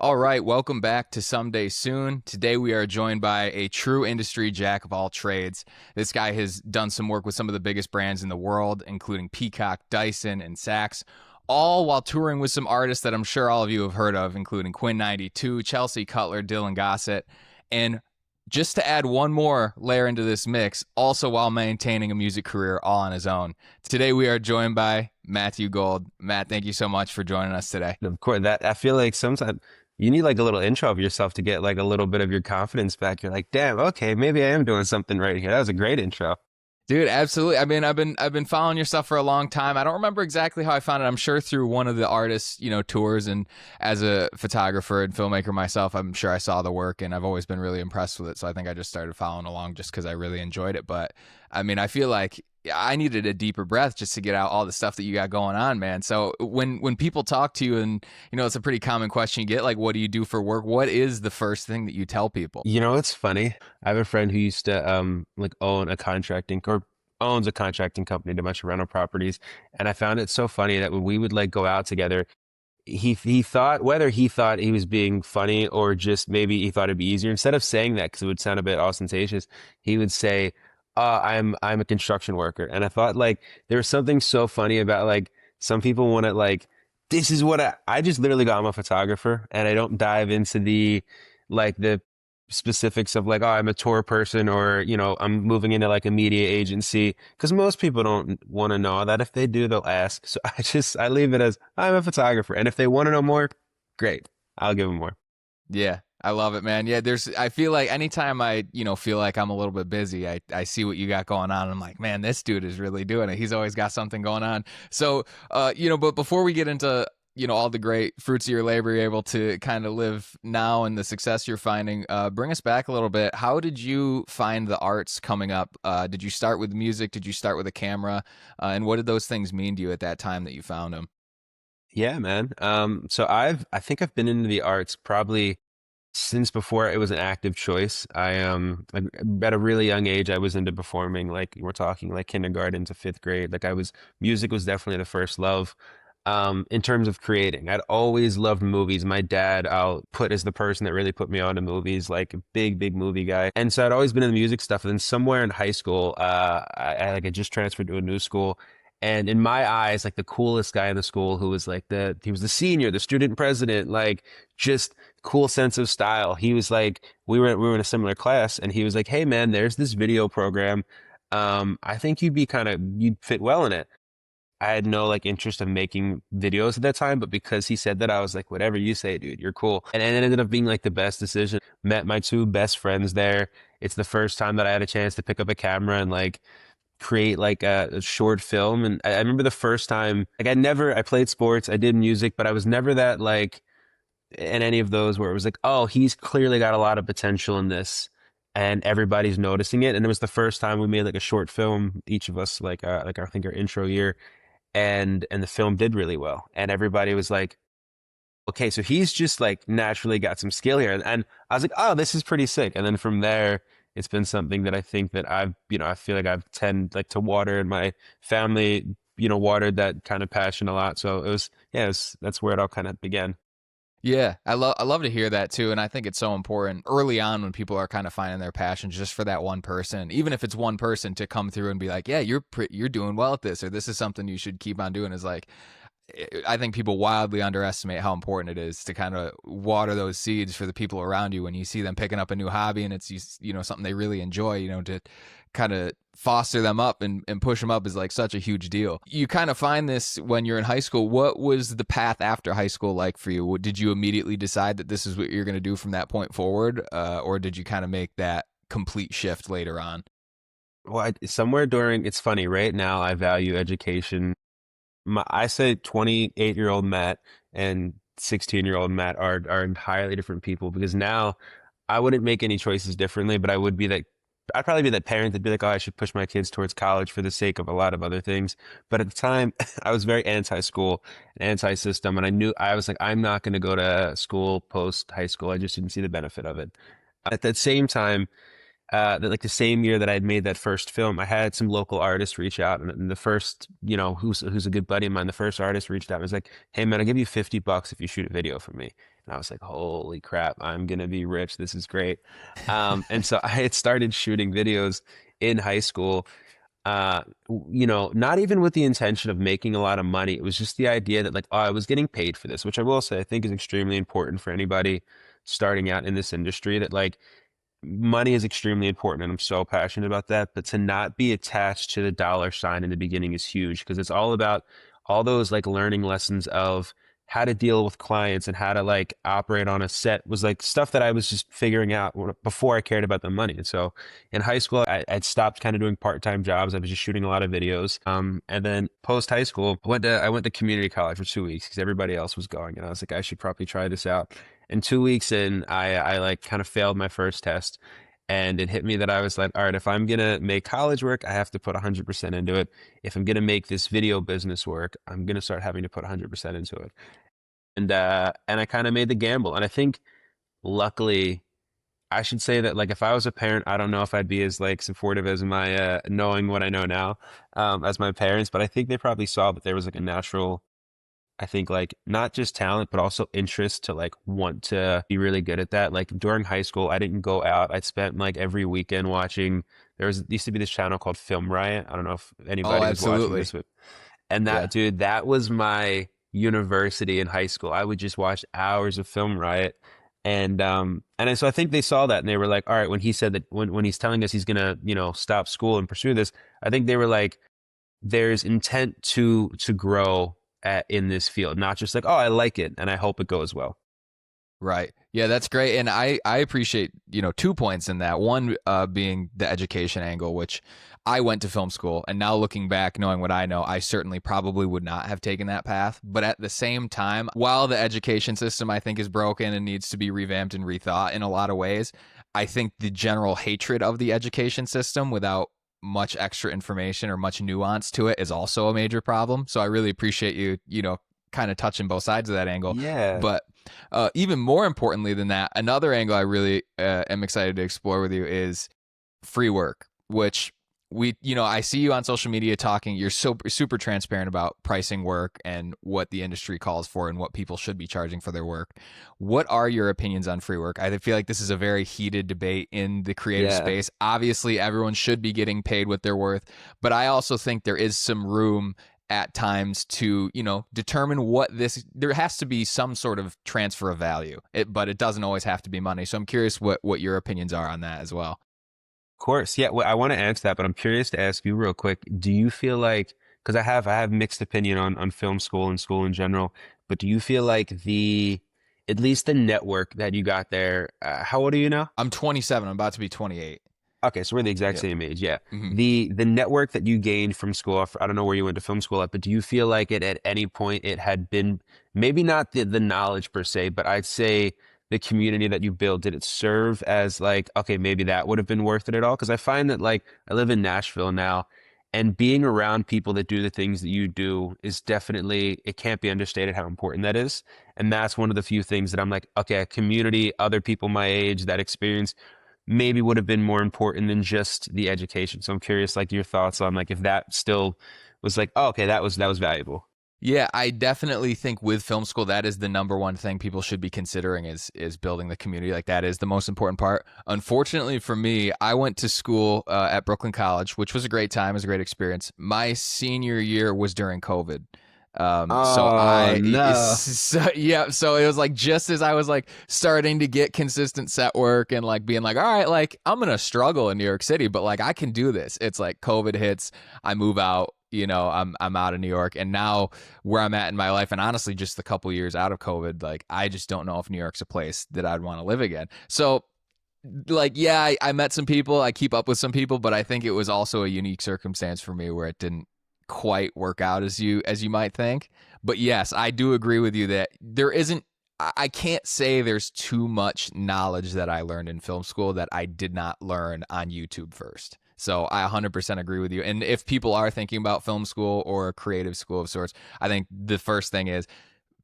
All right, welcome back to Someday Soon. Today we are joined by a true industry jack of all trades. This guy has done some work with some of the biggest brands in the world, including Peacock, Dyson, and Saks, all while touring with some artists that I'm sure all of you have heard of, including Quinn92, Chelsea Cutler, Dylan Gossett, and just to add one more layer into this mix, also while maintaining a music career all on his own. Today we are joined by Matthew Gold. Matt, thank you so much for joining us today. Of course, that I feel like sometimes you need like a little intro of yourself to get like a little bit of your confidence back. You're like, damn, okay, maybe I am doing something right here. That was a great intro. Dude, absolutely. I mean, I've been following your stuff for a long time. I don't remember exactly how I found it. I'm sure through one of the artists, tours, and as a photographer and filmmaker myself, I'm sure I saw the work and I've always been really impressed with it. So I think I just started following along just because I really enjoyed it. But I mean, I feel like I needed a deeper breath just to get out all the stuff that you got going on, man. So when people talk to you, and it's a pretty common question you get, like, what do you do for work? What is the first thing that you tell people? It's funny. I have a friend who used to like own a contracting or owns a contracting company to a bunch of rental properties, and I found it so funny that when we would like go out together, he thought whether he thought he was being funny or just maybe he thought it'd be easier, instead of saying that because it would sound a bit ostentatious, he would say, I'm a construction worker. And I thought like there was something so funny about like some people want to like this is what I just literally go, I'm a photographer, and I don't dive into the specifics of like, oh, I'm a tour person, or I'm moving into like a media agency, because most people don't want to know that. If they do, they'll ask. So I leave it as I'm a photographer, and if they want to know more, great, I'll give them more. Yeah, I love it, man. Yeah, I feel like anytime I, feel like I'm a little bit busy, I see what you got going on. And I'm like, man, this dude is really doing it. He's always got something going on. So, but before we get into, all the great fruits of your labor you're able to kind of live now and the success you're finding, bring us back a little bit. How did you find the arts coming up? Did you start with music? Did you start with a camera? And what did those things mean to you at that time that you found them? Yeah, man. So I think I've been into the arts probably since before it was an active choice. Like, at a really young age, I was into performing. Like we're talking like kindergarten to fifth grade. Like music was definitely the first love. In terms of creating, I'd always loved movies. My dad, I'll put as the person that really put me onto movies, like a big movie guy. And so I'd always been in the music stuff. And then somewhere in high school, I just transferred to a new school. And in my eyes, like the coolest guy in the school, who was like he was the senior, the student president, like just cool sense of style. He was like, we were in a similar class, and he was like, "Hey man, there's this video program. I think you'd fit well in it." I had no like interest of making videos at that time, but because he said that, I was like, "Whatever you say, dude, you're cool." And it ended up being like the best decision. Met my two best friends there. It's the first time that I had a chance to pick up a camera and like create like a short film. And I remember the first time, like I played sports, I did music, but I was never that like in any of those where it was like, oh, he's clearly got a lot of potential in this and everybody's noticing it. And it was the first time we made like a short film, each of us, like I think our intro year, and the film did really well. And everybody was like, okay, so he's just like naturally got some skill here. And I was like, oh, this is pretty sick. And then from there, it's been something that I think that I feel like I've tend like to water, and my family, watered that kind of passion a lot. So that's where it all kind of began. Yeah, I love to hear that too, and I think it's so important early on when people are kind of finding their passion just for that one person, even if it's one person to come through and be like, yeah, you're doing well at this, or this is something you should keep on doing. Is like, I think people wildly underestimate how important it is to kind of water those seeds for the people around you when you see them picking up a new hobby and it's something they really enjoy, to kind of foster them up and push them up is like such a huge deal. You kind of find this when you're in high school. What was the path after high school like for you? Did you immediately decide that this is what you're going to do from that point forward? Or did you kind of make that complete shift later on? Well, somewhere during, it's funny, right now I value education. I say 28-year-old Matt and 16-year-old Matt are entirely different people, because now I wouldn't make any choices differently, but I'd probably be that parent that'd be like, oh, I should push my kids towards college for the sake of a lot of other things. But at the time, I was very anti-school, anti-system, and I was like, I'm not going to go to school post high school. I just didn't see the benefit of it. At that same time, like the same year that I had made that first film, I had some local artists reach out, and the first, who's a good buddy of mine, the first artist reached out and was like, "Hey man, I'll give you $50 if you shoot a video for me." And I was like, holy crap, I'm gonna be rich. This is great. And so I had started shooting videos in high school, uh, not even with the intention of making a lot of money. It was just the idea that like, oh, I was getting paid for this, which I will say I think is extremely important for anybody starting out in this industry, that like money is extremely important and I'm so passionate about that. But to not be attached to the dollar sign in the beginning is huge, because it's all about all those like learning lessons of how to deal with clients and how to like operate on a set was like stuff that I was just figuring out before I cared about the money. And so in high school, I'd stopped kind of doing part-time jobs. I was just shooting a lot of videos. And then post high school, I went to community college for 2 weeks because everybody else was going. And I was like, I should probably try this out. And 2 weeks in, I like kind of failed my first test. And it hit me that I was like, all right, if I'm gonna make college work, I have to put 100% into it. If I'm gonna make this video business work, I'm gonna start having to put 100% into it. And I kind of made the gamble. And I think luckily, I should say that like if I was a parent, I don't know if I'd be as like supportive as my knowing what I know now, as my parents, but I think they probably saw that there was like a natural, I think like not just talent, but also interest to like want to be really good at that. Like during high school, I didn't go out. I spent like every weekend watching. Used to be this channel called Film Riot. I don't know if Oh, anybody was watching absolutely. this, but and Yeah. that dude, that was my university in high school. I would just watch hours of Film Riot. So I think they saw that and they were like, all right, when he said that when he's telling us he's gonna, stop school and pursue this, I think they were like, there's intent to grow in this field, not just like, oh, I like it and I hope it goes well. Right. Yeah, that's great. And I appreciate, 2 points in that. One being the education angle, which I went to film school. And now looking back, knowing what I know, I certainly probably would not have taken that path. But at the same time, while the education system I think is broken and needs to be revamped and rethought in a lot of ways, I think the general hatred of the education system without much extra information or much nuance to it is also a major problem. So I really appreciate you, kind of touching both sides of that angle. Yeah. But even more importantly than that, another angle I really am excited to explore with you is free work, which I see you on social media talking. You're so super transparent about pricing work and what the industry calls for and what people should be charging for their work. What are your opinions on free work? I feel like this is a very heated debate in the creative Yeah. space. Obviously, everyone should be getting paid what they're worth, but I also think there is some room at times to determine there has to be some sort of transfer of value, but it doesn't always have to be money. So I'm curious what your opinions are on that as well. Of course. Yeah. Well, I want to answer that, but I'm curious to ask you real quick. Do you feel like, because I have mixed opinion on film school and school in general, but do you feel like at least the network that you got there, how old are you now? I'm 27. I'm about to be 28. Okay, so we're the exact Yep. same age. Yeah. Mm-hmm. The network that you gained from school, I don't know where you went to film school at, but do you feel like it at any point it had been maybe not the knowledge per se, but I'd say the community that you built, did it serve as like, okay, maybe that would have been worth it at all? Because I find that like I live in Nashville now, and being around people that do the things that you do is definitely, it can't be understated how important that is. And that's one of the few things that I'm like, okay, a community, other people my age, that experience maybe would have been more important than just the education. So I'm curious, like your thoughts on like if that still was like, oh, okay, that was valuable. Yeah, I definitely think with film school, that is the number one thing people should be considering is building the community. Like that is the most important part. Unfortunately for me, I went to school at Brooklyn College, which was a great time, it was a great experience. My senior year was during COVID. Oh no. So it was like just as I was like starting to get consistent set work and like being like, all right, like I'm gonna struggle in New York City, but like I can do this. It's like COVID hits, I move out, I'm out of New York, and now where I'm at in my life, and honestly, just a couple years out of COVID, like I just don't know if New York's a place that I'd want to live again. So like, yeah, I met some people, I keep up with some people, but I think it was also a unique circumstance for me where it didn't quite work out as you might think. But yes, I do agree with you that there isn't I can't say there's too much knowledge that I learned in film school that I did not learn on YouTube first. So I 100% agree with you. And if people are thinking about film school or a creative school of sorts, I think the first thing is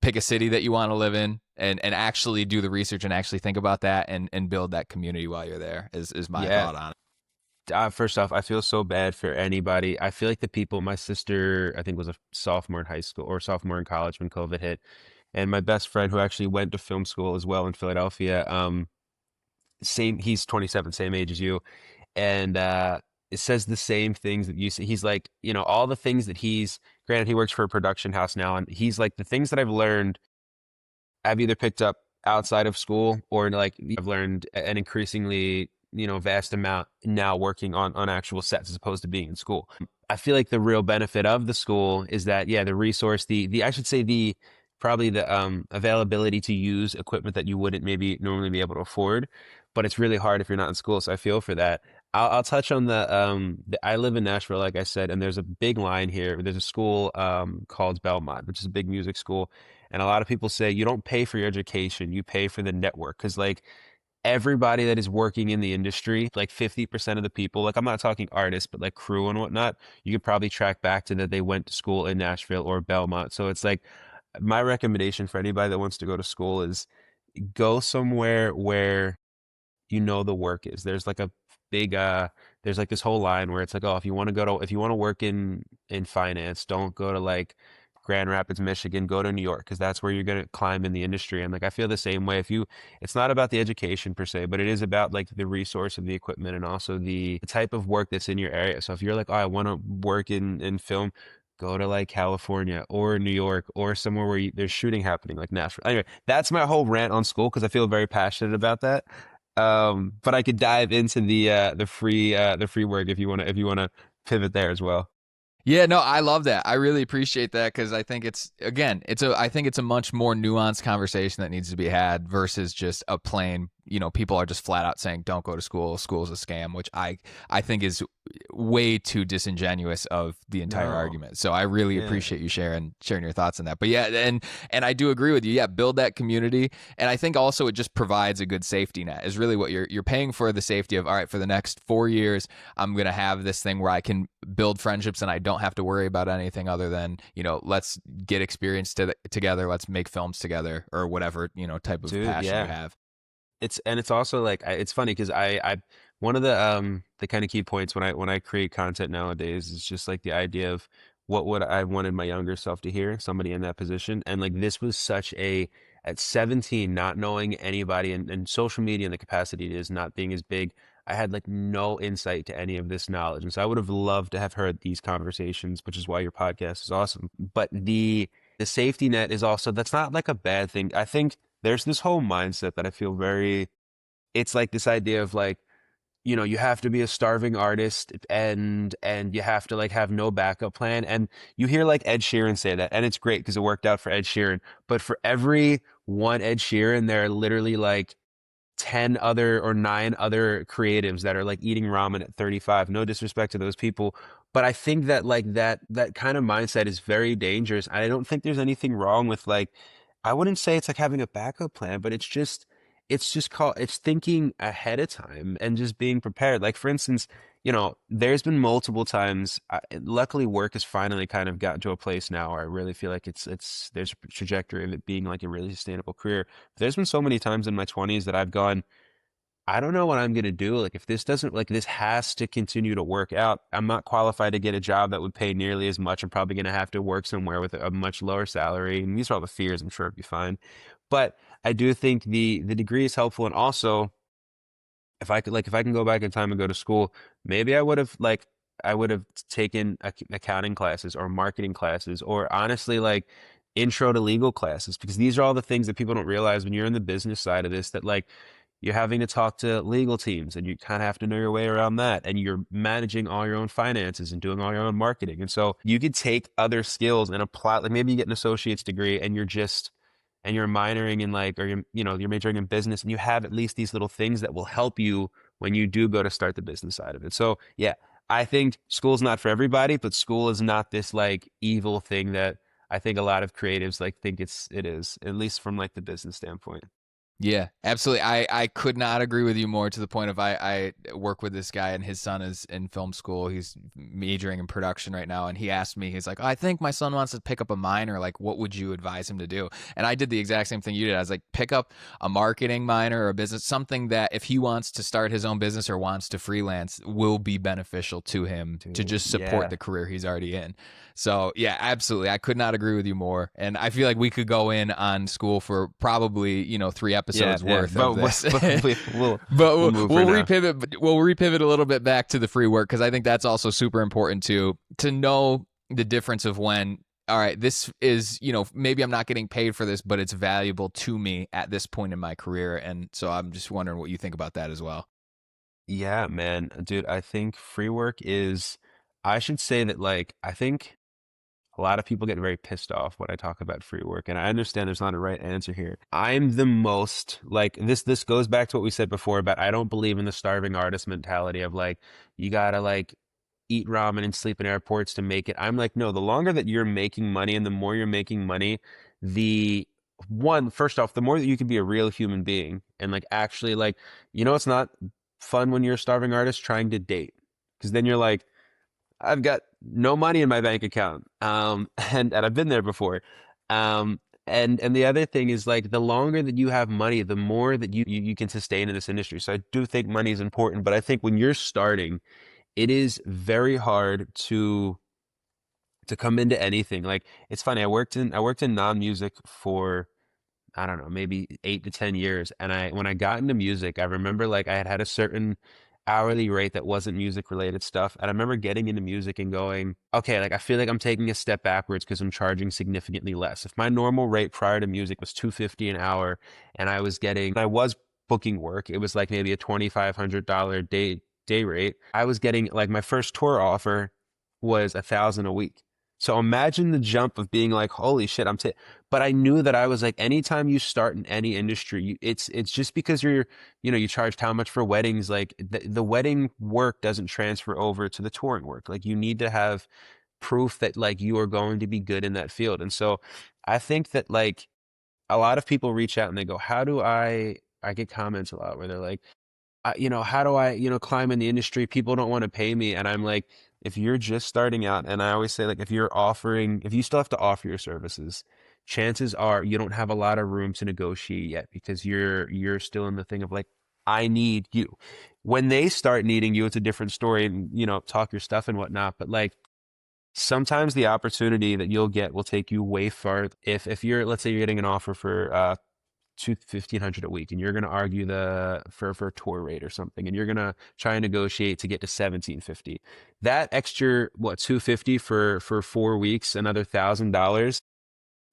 pick a city that you want to live in and actually do the research and actually think about that and build that community while you're there is my Yeah. thought on it. First off, I feel so bad for anybody. I feel like the people, my sister, I think was a sophomore in high school or sophomore in college when COVID hit. And my best friend who actually went to film school as well in Philadelphia, same, he's 27, same age as you. And it says the same things that you say. He's like, all the things that granted, he works for a production house now, and he's like, the things that I've learned I've either picked up outside of school or like I've learned an increasingly, vast amount now working on actual sets as opposed to being in school. I feel like the real benefit of the school is that, yeah, the resource, the I should say the probably the availability to use equipment that you wouldn't maybe normally be able to afford, but it's really hard if you're not in school. So I feel for that. I'll touch on I live in Nashville, like I said, and there's a big line here. There's a school called Belmont, which is a big music school. And a lot of people say you don't pay for your education, you pay for the network. Because, like, everybody that is working in the industry, like 50% of the people, like, I'm not talking artists, but like crew and whatnot, you could probably track back to that they went to school in Nashville or Belmont. So it's like my recommendation for anybody that wants to go to school is go somewhere where the work is. There's like a big there's like this whole line where it's like, oh, if you want to work in finance, don't go to like Grand Rapids, Michigan, go to New York because that's where you're going to climb in the industry. And like I feel the same way. It's not about the education per se, but it is about like the resource of the equipment and also the type of work that's in your area. So if you're like, oh, I want to work in film, go to like California or New York or somewhere where there's shooting happening like Nashville. Anyway, that's my whole rant on school because I feel very passionate about that. But I could dive into the free work if you wanna pivot there as well. Yeah, no, I love that. I really appreciate that because I think I think it's a much more nuanced conversation that needs to be had versus just a plain, people are just flat out saying don't go to school, school's a scam, which I think is way too disingenuous of the entire No. argument. So I really Yeah. appreciate you sharing your thoughts on that. But yeah, and I do agree with you. Yeah, build that community, and I think also it just provides a good safety net. Is really what you're paying for, the safety of, all right, for the next 4 years I'm going to have this thing where I can build friendships and I don't have to worry about anything other than, let's get experience together, let's make films together or whatever, type of Dude, passion you yeah. have. It's also like it's funny because I one of the kind of key points when I create content nowadays is just like the idea of what would I wanted my younger self to hear, somebody in that position. And like this was such a at 17, not knowing anybody and social media and the capacity it is not being as big, I had like no insight to any of this knowledge. And so I would have loved to have heard these conversations, which is why your podcast is awesome. But the safety net is also that's not like a bad thing. I think there's this whole mindset that I feel very, it's like this idea of like, you have to be a starving artist and you have to like have no backup plan. And you hear like Ed Sheeran say that, and it's great because it worked out for Ed Sheeran. But for every one Ed Sheeran, there are literally like 10 other or 9 other creatives that are like eating ramen at 35. No disrespect to those people, but I think that like that kind of mindset is very dangerous. I don't think there's anything wrong with like I wouldn't say it's like having a backup plan, but it's thinking ahead of time and just being prepared. Like for instance, there's been multiple times luckily work has finally kind of gotten to a place now where I really feel like there's a trajectory of it being like a really sustainable career. There's been so many times in my 20s that I've gone, I don't know what I'm going to do. Like, if this doesn't, like, this has to continue to work out. I'm not qualified to get a job that would pay nearly as much. I'm probably going to have to work somewhere with a much lower salary. And these are all the fears. I'm sure it'd be fine. But I do think the degree is helpful. And also, if I can go back in time and go to school, maybe I would have taken accounting classes or marketing classes or honestly like intro to legal classes because these are all the things that people don't realize when you're in the business side of this that like you're having to talk to legal teams and you kind of have to know your way around that and you're managing all your own finances and doing all your own marketing. And so you could take other skills and apply like maybe you get an associate's degree and you're minoring in like or you're majoring in business and you have at least these little things that will help you when you do go to start the business side of it. So yeah, I think school's not for everybody, but school is not this like evil thing that I think a lot of creatives like think it is, at least from like the business standpoint. Yeah, absolutely. I could not agree with you more, to the point of I work with this guy and his son is in film school. He's majoring in production right now. And he asked me, he's like, I think my son wants to pick up a minor. Like, what would you advise him to do? And I did the exact same thing you did. I was like, pick up a marketing minor or a business, something that if he wants to start his own business or wants to freelance will be beneficial to him to Dude, just support yeah. the career he's already in. So yeah, absolutely. I could not agree with you more. And I feel like we could go in on school for probably, 3 episodes Yeah. worth of this. But we'll But we'll move for we'll now. repivot. We'll repivot a little bit back to the free work, because I think that's also super important to know the difference of when. All right, this is, maybe I'm not getting paid for this, but it's valuable to me at this point in my career. And so I'm just wondering what you think about that as well. Yeah, man. Dude, I think free work is, I should say that like I think a lot of people get very pissed off when I talk about free work, and I understand there's not a right answer here. I'm the most like this goes back to what we said before about I don't believe in the starving artist mentality of like you gotta like eat ramen and sleep in airports to make it. I'm like, no, the longer that you're making money and the more you're making money, the one, first off, the more that you can be a real human being and like actually like, it's not fun when you're a starving artist trying to date. Because then you're like, I've got no money in my bank account. And I've been there before. And the other thing is like the longer that you have money, the more that you can sustain in this industry. So I do think money is important, but I think when you're starting, it is very hard to come into anything. Like it's funny, I worked in non-music for I don't know, maybe 8 to 10 years. And when I got into music, I remember like I had had a certain hourly rate that wasn't music related stuff. And I remember getting into music and going, okay, like I feel like I'm taking a step backwards because I'm charging significantly less. If my normal rate prior to music was 250 an hour and I was booking work, it was like maybe a $2,500 day rate. I was getting like my first tour offer was 1,000 a week. So imagine the jump of being like, holy shit, but I knew that I was like, anytime you start in any industry, it's just because you charged how much for weddings, like the wedding work doesn't transfer over to the touring work. Like you need to have proof that like you are going to be good in that field. And so I think that like a lot of people reach out and they go, how do I get comments a lot where they're like, how do I, climb in the industry? People don't want to pay me. And I'm like, if you're just starting out, and I always say, like, if you still have to offer your services, chances are you don't have a lot of room to negotiate yet because you're still in the thing of like, I need you. When they start needing you, it's a different story and, talk your stuff and whatnot. But like, sometimes the opportunity that you'll get will take you way far. If you're, let's say you're getting an offer for, 1,500 a week and you're going to argue for a tour rate or something and you're going to try and negotiate to get to 1,750, that extra 250 for 4 weeks, another $1,000.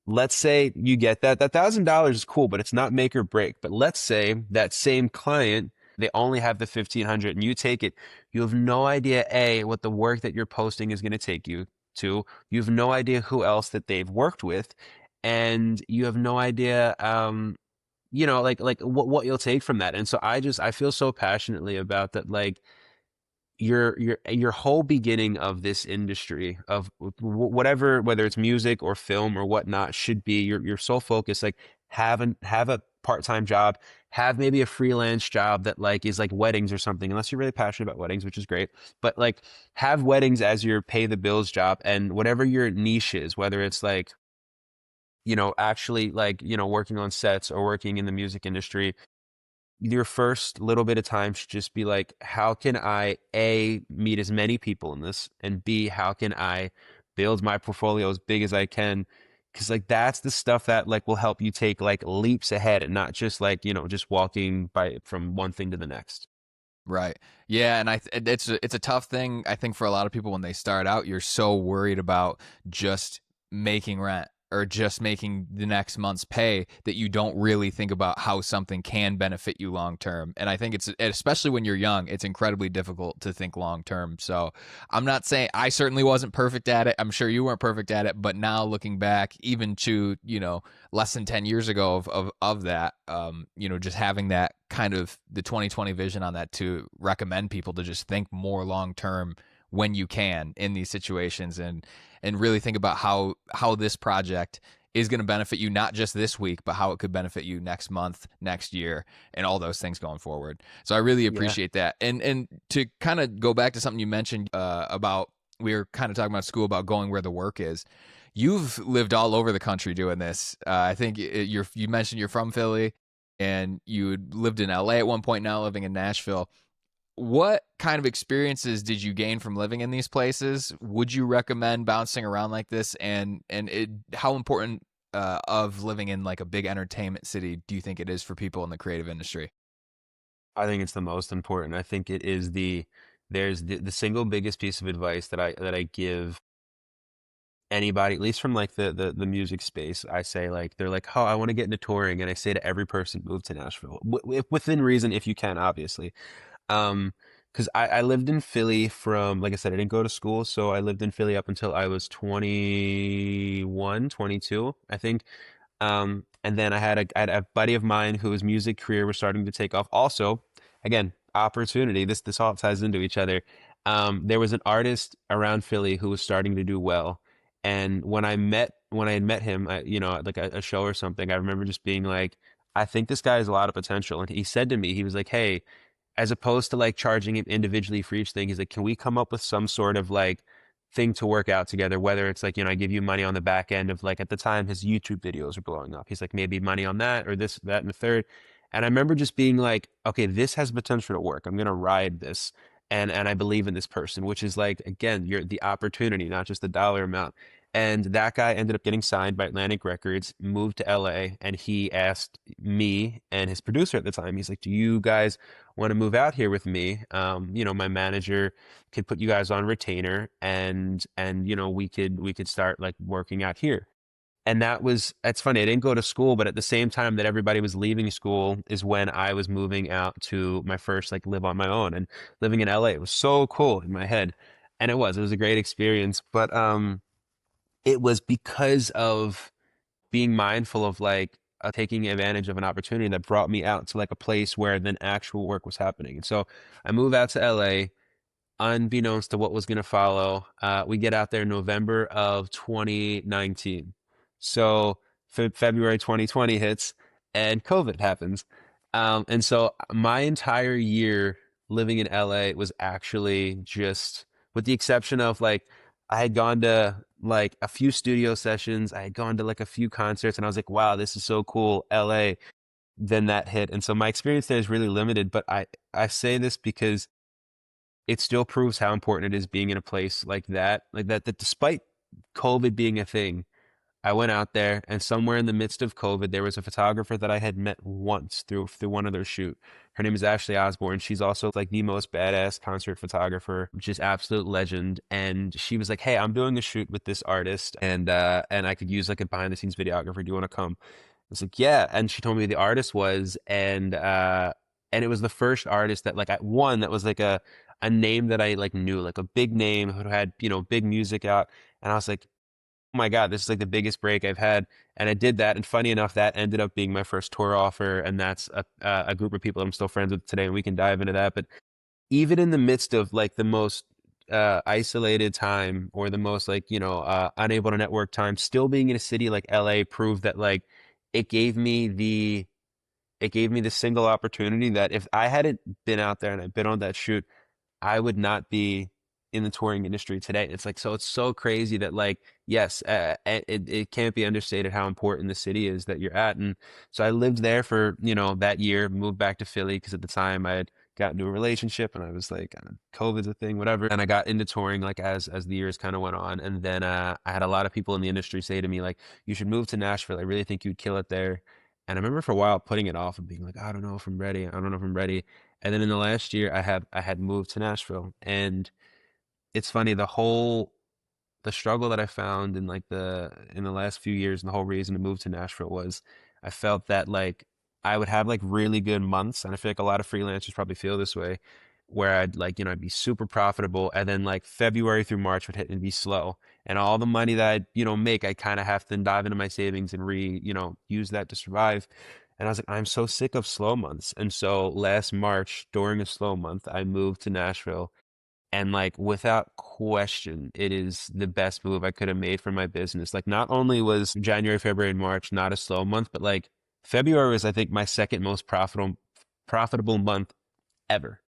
Let's say you get that $1,000 is cool, but it's not make or break. But let's say that same client, they only have the 1,500 and you take it. You have no idea, what the work that you're posting is going to take you to. You have no idea who else that they've worked with, and you have no idea, like what you'll take from that. And so I feel so passionately about that, like your whole beginning of this industry of whatever, whether it's music or film or whatnot, should be your sole focus. Like have a part-time job, have maybe a freelance job that like is like weddings or something, unless you're really passionate about weddings, which is great. But like have weddings as your pay the bills job, and whatever your niche is, whether it's like actually like, working on sets or working in the music industry, your first little bit of time should just be like, how can I, A, meet as many people in this, and B, how can I build my portfolio as big as I can? Because like that's the stuff that like will help you take like leaps ahead and not just like, just walking by from one thing to the next. Right. Yeah, and it's a tough thing, I think, for a lot of people when they start out. You're so worried about just making rent or just making the next month's pay that you don't really think about how something can benefit you long term. And I think it's, especially when you're young, it's incredibly difficult to think long term. So I'm not saying, I certainly wasn't perfect at it. I'm sure you weren't perfect at it, but now looking back, even to, less than 10 years ago of that, just having that kind of the 2020 vision on that, to recommend people to just think more long term when you can in these situations, and really think about how this project is going to benefit you not just this week, but how it could benefit you next month, next year, and all those things going forward. So I really Yeah. appreciate that. And to kind of go back to something you mentioned about, we were kind of talking about school, about going where the work is. You've lived all over the country doing this. I think you mentioned you're from Philly, and you lived in LA at one point, now living in Nashville. What kind of experiences did you gain from living in these places? Would you recommend bouncing around like this? How important of living in like a big entertainment city do you think it is for people in the creative industry? I think it's the most important. I think it is there's the single biggest piece of advice that I give anybody, at least from like the music space. I say, like, they're like, oh, I want to get into touring, and I say to every person, move to Nashville, within reason, if you can, obviously. Um, because I lived in Philly from, like I said, I didn't go to school, so I lived in Philly up until I was 21, 22, I think. And then I had a buddy of mine whose music career was starting to take off. Also, again, opportunity. This all ties into each other. There was an artist around Philly who was starting to do well, and when I had met him, at like a show or something, I remember just being like, I think this guy has a lot of potential. And he said to me, he was like, hey, as opposed to like charging him individually for each thing, he's like, can we come up with some sort of like thing to work out together? Whether it's like, I give you money on the back end of, like, at the time his YouTube videos were blowing up. He's like, maybe money on that, or this, that, and the third. And I remember just being like, okay, this has potential to work. I'm gonna ride this. And I believe in this person, which is like, again, you're the opportunity, not just the dollar amount. And that guy ended up getting signed by Atlantic Records, moved to LA, and he asked me and his producer at the time, he's like, do you guys want to move out here with me? My manager could put you guys on retainer, and we could start like working out here. And that's funny. I didn't go to school, but at the same time that everybody was leaving school is when I was moving out to my first like live on my own, and living in LA. It was so cool in my head. And it was a great experience. But it was because of being mindful of like taking advantage of an opportunity that brought me out to like a place where then actual work was happening. And so I move out to LA unbeknownst to what was going to follow. We get out there in November of 2019. So February 2020 hits and COVID happens. And so my entire year living in LA was actually just, with the exception of like, I had gone to like a few studio sessions, I had gone to like a few concerts, and I was like, wow, this is so cool, LA. Then that hit. And so my experience there is really limited, but I say this because it still proves how important it is being in a place like that despite COVID being a thing. I went out there, and somewhere in the midst of COVID, there was a photographer that I had met once through one other shoot. Her name is Ashley Osborne. She's also like the most badass concert photographer, just absolute legend. And she was like, "Hey, I'm doing a shoot with this artist, and I could use like a behind the scenes videographer. Do you want to come?" I was like, "Yeah." And she told me who the artist was, and it was the first artist that like one that was like a name that I like knew, like a big name who had big music out. And I was like, oh my God, this is like the biggest break I've had. And I did that. And funny enough, that ended up being my first tour offer. And that's a group of people that I'm still friends with today. And we can dive into that. But even in the midst of like the most isolated time, or the most like, unable to network time, still being in a city like LA proved that like it gave me the, it gave me the single opportunity that if I hadn't been out there and I'd been on that shoot, I would not be in the touring industry today. It's like, so it's so crazy that like, yes, it can't be understated how important the city is that you're at. And so I lived there for, that year, moved back to Philly because at the time I had gotten into a relationship, and I was like, COVID's a thing, whatever. And I got into touring like as the years kind of went on. And then I had a lot of people in the industry say to me like, you should move to Nashville. I really think you'd kill it there. And I remember for a while putting it off and being like, I don't know if I'm ready. I don't know if I'm ready. And then in the last year, I had moved to Nashville. And it's funny, the struggle that I found in like in the last few years, and the whole reason to move to Nashville was I felt that like I would have like really good months, and I feel like a lot of freelancers probably feel this way, where I'd like, I'd be super profitable, and then like February through March would hit and be slow. And all the money that I'd, make, I kind of have to dive into my savings and use that to survive. And I was like, I'm so sick of slow months. And so last March, during a slow month, I moved to Nashville, And like without question, it is the best move I could have made for my business. Like not only was January, February, and March not a slow month, but like February was, I think, my second most profitable month ever.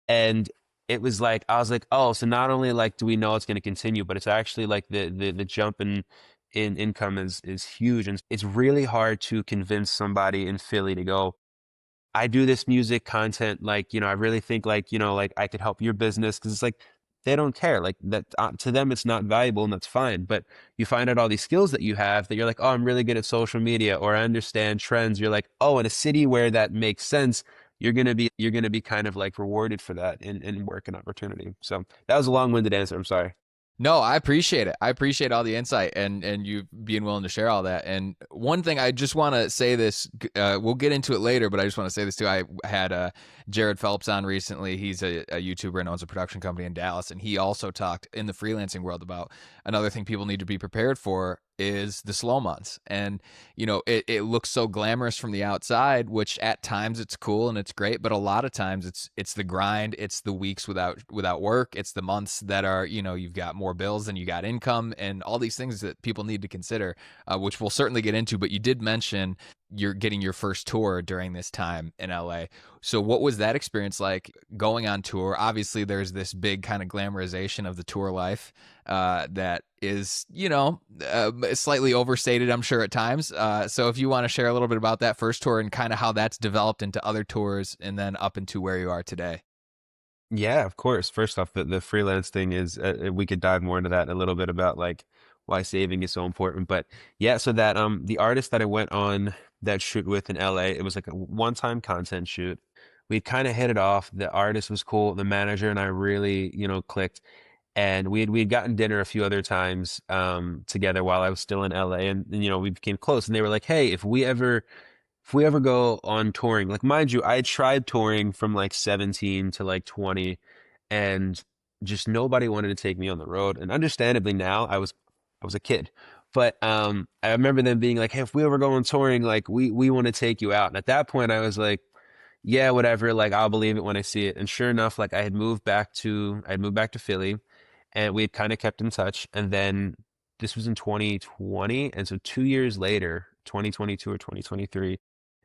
And it was like I was like, oh, so not only like do we know it's going to continue, but it's actually like the jump in income is huge. And it's really hard to convince somebody in Philly to go, I do this music content, like, I really think like, like I could help your business, because it's like they don't care. Like that to them, it's not valuable, and that's fine. But you find out all these skills that you have that you're like, oh, I'm really good at social media, or I understand trends. You're like, oh, in a city where that makes sense, you're gonna be kind of like rewarded for that in work and opportunity. So that was a long-winded answer. I'm sorry. No, I appreciate it. I appreciate all the insight and you being willing to share all that. And one thing I just want to say this, we'll get into it later, but I just want to say this too. I had Jared Phelps on recently. He's a YouTuber and owns a production company in Dallas, and he also talked in the freelancing world about another thing people need to be prepared for is the slow months. And it looks so glamorous from the outside, which at times it's cool and it's great, but a lot of times it's the grind, it's the weeks without work, it's the months that are, you've got more bills than you got income, and all these things that people need to consider, which we'll certainly get into. But you did mention you're getting your first tour during this time in LA. So what was that experience like going on tour? Obviously there's this big kind of glamorization of the tour life that is, slightly overstated, I'm sure, at times. So if you want to share a little bit about that first tour and kind of how that's developed into other tours and then up into where you are today. Yeah, of course. First off, the freelance thing is, we could dive more into that in a little bit about like why saving is so important. But yeah, so that the artist that I went on that shoot with in LA, it was like a one-time content shoot. We kind of hit it off. The artist was cool. The manager and I really, clicked. And we had gotten dinner a few other times together while I was still in LA, and we became close. And they were like, "Hey, if we ever go on touring, like mind you, I tried touring from like 17 to like 20, and just nobody wanted to take me on the road. And understandably now, I was a kid. But I remember them being like, "Hey, if we ever go on touring, like we want to take you out." And at that point I was like, "Yeah, whatever, like I'll believe it when I see it." And sure enough, like I had moved back to Philly, and we had kind of kept in touch. And then this was in 2020, and so 2 years later, 2022 or 2023,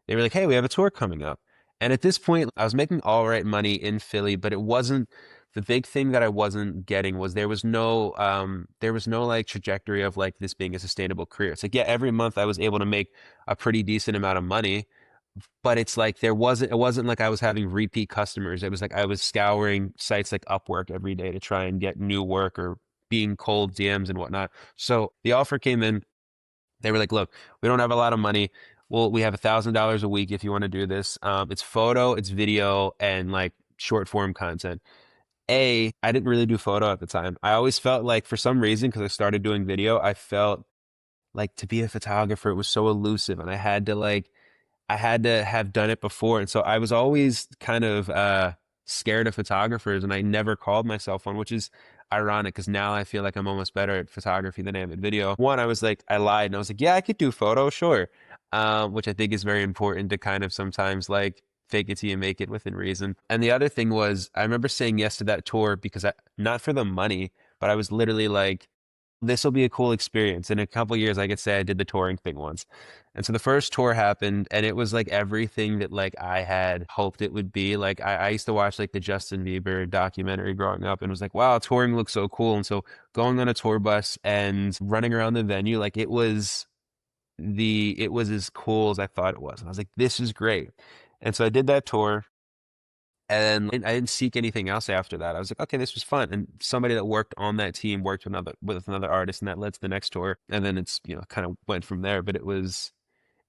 they were like, "Hey, we have a tour coming up." And at this point, I was making all right money in Philly, but it wasn't the big thing that I wasn't getting was there was no like trajectory of like this being a sustainable career. It's like, yeah, every month I was able to make a pretty decent amount of money, but it's like it wasn't like I was having repeat customers. It was like I was scouring sites like Upwork every day to try and get new work, or being cold DMs and whatnot. So the offer came in. They were like, "Look, we don't have a lot of money. Well, we have $1,000 a week if you want to do this. It's photo, it's video, and like short form content." I didn't really do photo at the time. I always felt like, for some reason, because I started doing video, I felt like to be a photographer, it was so elusive, and I had to have done it before. And so I was always kind of scared of photographers, and I never called myself one, which is ironic because now I feel like I'm almost better at photography than I am at video. One, I was like, I lied and I was like, yeah, I could do photo, sure. Which I think is very important to kind of sometimes like fake it till you make it within reason. And the other thing was, I remember saying yes to that tour because not for the money, but I was literally like, this will be a cool experience. In a couple years, I could say I did the touring thing once. And so the first tour happened, and it was like everything that like I had hoped it would be. Like I used to watch like the Justin Bieber documentary growing up, and was like, wow, touring looks so cool. And so going on a tour bus and running around the venue, like it was as cool as I thought it was. And I was like, this is great. And so I did that tour. And I didn't seek anything else after that. I was like, okay, this was fun. And somebody that worked on that team worked with another artist, and that led to the next tour. And then it's, kind of went from there. But it was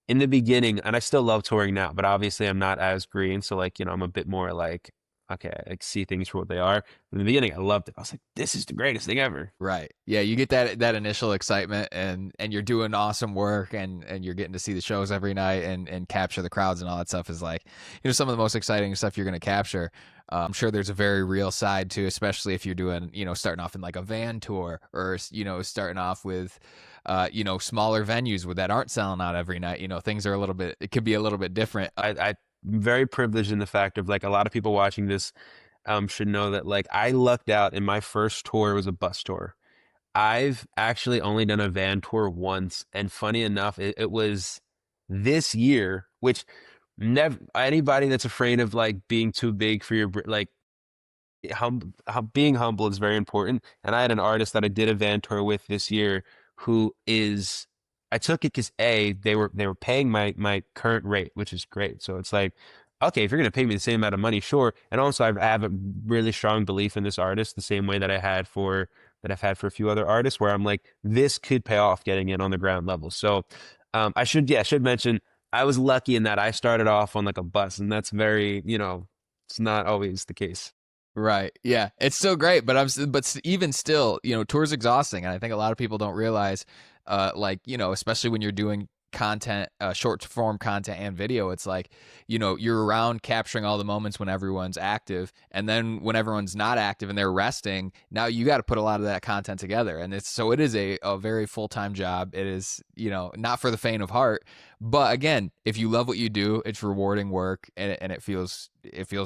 in the beginning, and I still love touring now, but obviously I'm not as green. So like, I'm a bit more like, okay, I like see things for what they are. In the beginning, I loved it. I was like, this is the greatest thing ever. Right. Yeah, you get that initial excitement, and you're doing awesome work, and you're getting to see the shows every night and capture the crowds and all that stuff is like, some of the most exciting stuff you're going to capture. I'm sure there's a very real side too, especially if you're doing, starting off in like a van tour, or, starting off with, smaller venues that aren't selling out every night. Things are it could be a little bit different. I'm very privileged in the fact of like a lot of people watching this. should know that like I lucked out and my first tour was a bus tour. I've actually only done a van tour once, and funny enough, it was this year, which never anybody that's afraid of like being too big for your like being humble is very important. And I had an artist that I did a van tour with this year who is I took it because they were paying my current rate, which is great. So it's like, okay, if you're gonna pay me the same amount of money, sure. And also I have a really strong belief in this artist, the same way that I've had for a few other artists, where I'm like, this could pay off getting in on the ground level. So I should mention I was lucky in that I started off on like a bus, and that's very, it's not always the case. Right. Yeah. It's still great, but even still, tour's exhausting, and I think a lot of people don't realize, like, especially when you're doing content, short form content and video, it's like, you're around capturing all the moments when everyone's active, and then when everyone's not active and they're resting, now you got to put a lot of that content together, and it is a very full time job. It is, not for the faint of heart, but again, if you love what you do, it's rewarding work, and it feels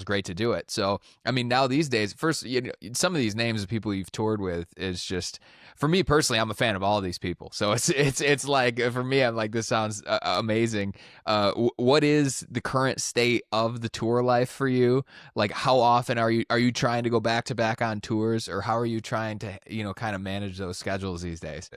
great to do it. So I mean, now these days, first, some of these names of people you've toured with is just, for me personally, I'm a fan of all of these people. So it's like, for me, I'm like, this sounds amazing. What is the current state of the tour life for you? Like, how often are you trying to go back to back on tours, or how are you trying to kind of manage those schedules these days?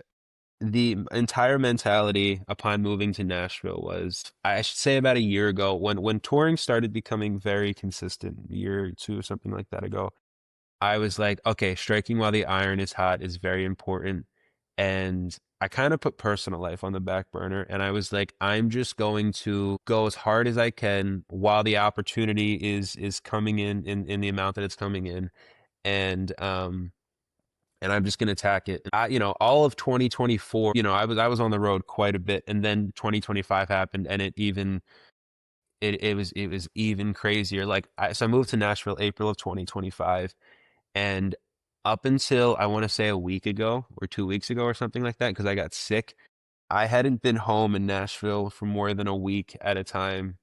The entire mentality upon moving to Nashville was, I should say, about a year ago, when touring started becoming very consistent, a year or two or something like that ago. I was like, okay, striking while the iron is hot is very important. And I kind of put personal life on the back burner. And I was like, I'm just going to go as hard as I can while the opportunity is coming in the amount that it's coming in. And and I'm just going to attack it. All of 2024, I was on the road quite a bit, and then 2025 happened, and it was even crazier. So I moved to Nashville April of 2025, and up until I want to say a week ago or 2 weeks ago or something like that, because I got sick, I hadn't been home in Nashville for more than a week at a time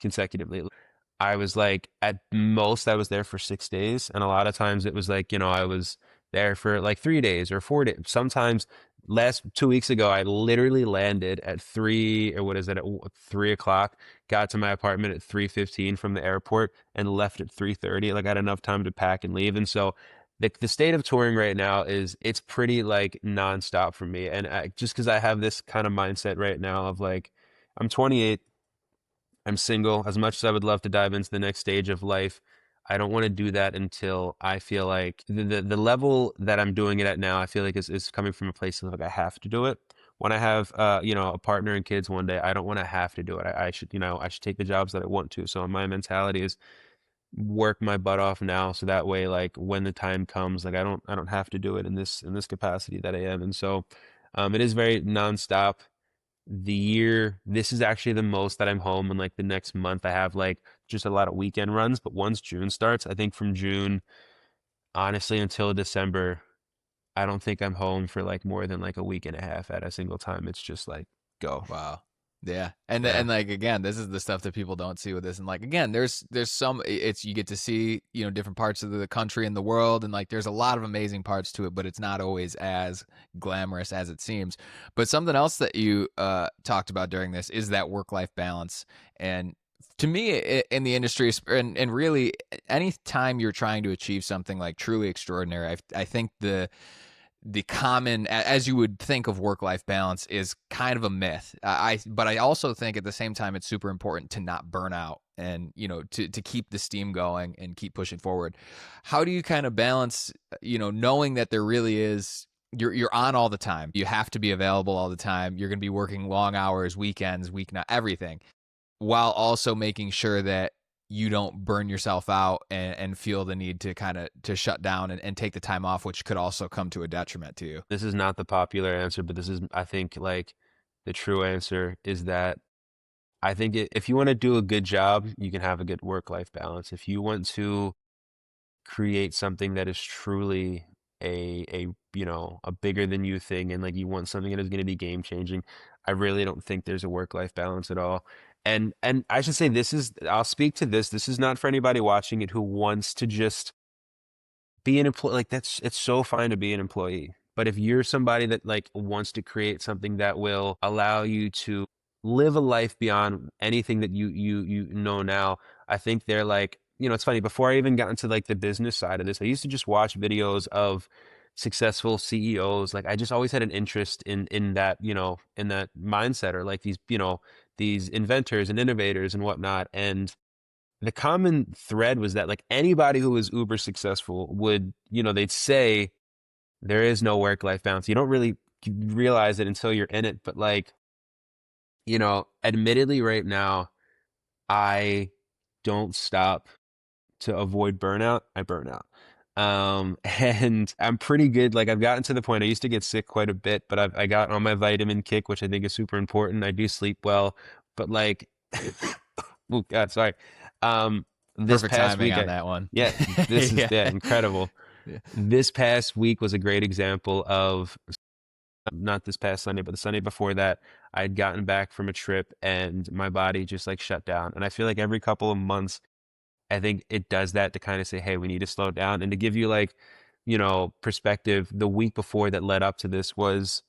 consecutively. I was like, at most, I was there for 6 days. And a lot of times it was like, I was there for like 3 days or 4 days. Sometimes last 2 weeks ago, I literally landed at three, or what is it, at 3 o'clock, got to my apartment at 3:15 from the airport and left at 3:30. Like I had enough time to pack and leave. And so the state of touring right now is it's pretty like nonstop for me. And just because I have this kind of mindset right now of like, I'm 28. I'm single. As much as I would love to dive into the next stage of life, I don't want to do that until I feel like the level that I'm doing it at now, I feel like is coming from a place of like I have to do it. When I have a partner and kids one day, I don't want to have to do it. I should take the jobs that I want to. So my mentality is work my butt off now, so that way like when the time comes, like I don't have to do it in this capacity that I am. And so it is very nonstop. This is actually the most that I'm home in like the next month. I have like just a lot of weekend runs, but once June starts, I think from June, honestly, until December, I don't think I'm home for like more than like a week and a half at a single time. It's just like go. Wow. Yeah. And Yeah. and like, again, this is the stuff that people don't see with this. And like, again, there's some, it's, you get to see, different parts of the country and the world, and like there's a lot of amazing parts to it, but it's not always as glamorous as it seems. But something else that you talked about during this is that work-life balance. And to me, in the industry, and really any time you're trying to achieve something like truly extraordinary, I think the common, as you would think of work life balance, is kind of a myth. But I also think at the same time it's super important to not burn out, and to keep the steam going and keep pushing forward. How do you kind of balance, knowing that there really is, you're on all the time, you have to be available all the time, you're going to be working long hours, weekends, weeknight, everything, while also making sure that you don't burn yourself out, and feel the need to kind of to shut down, and take the time off, which could also come to a detriment to you. This is not the popular answer, but this is, I think, like the true answer is that I think if you want to do a good job, you can have a good work-life balance. If you want to create something that is truly a bigger than you thing, and like you want something that is going to be game changing, I really don't think there's a work life balance at all. And I should say this is, I'll speak to this. This is not for anybody watching it who wants to just be an employee. Like that's, it's so fine to be an employee. But if you're somebody that like wants to create something that will allow you to live a life beyond anything that you know now, I think they're like, you know, it's funny. Before I even got into like the business side of this, I used to just watch videos of successful CEOs. Like I just always had an interest in that, you know, in that mindset, or like these, you know, these inventors and innovators and whatnot. And the common thread was that like anybody who was uber successful would, you know, they'd say there is no work-life balance. You don't really realize it until you're in it. But like, you know, admittedly right now, I don't stop to avoid burnout. I burn out. And I'm pretty good. Like I've gotten to the point, I used to get sick quite a bit, but I got on my vitamin kick, which I think is super important. I do sleep well, but like, oh God, sorry. This Perfect past timing week, on that one. yeah, this is, Yeah. yeah, incredible. Yeah. This past week was a great example of, not this past Sunday, but the Sunday before that, I'd gotten back from a trip and my body just like shut down. And I feel like every couple of months, I think it does that to kind of say, hey, we need to slow down. And to give you like, you know, perspective, the week before that led up to this was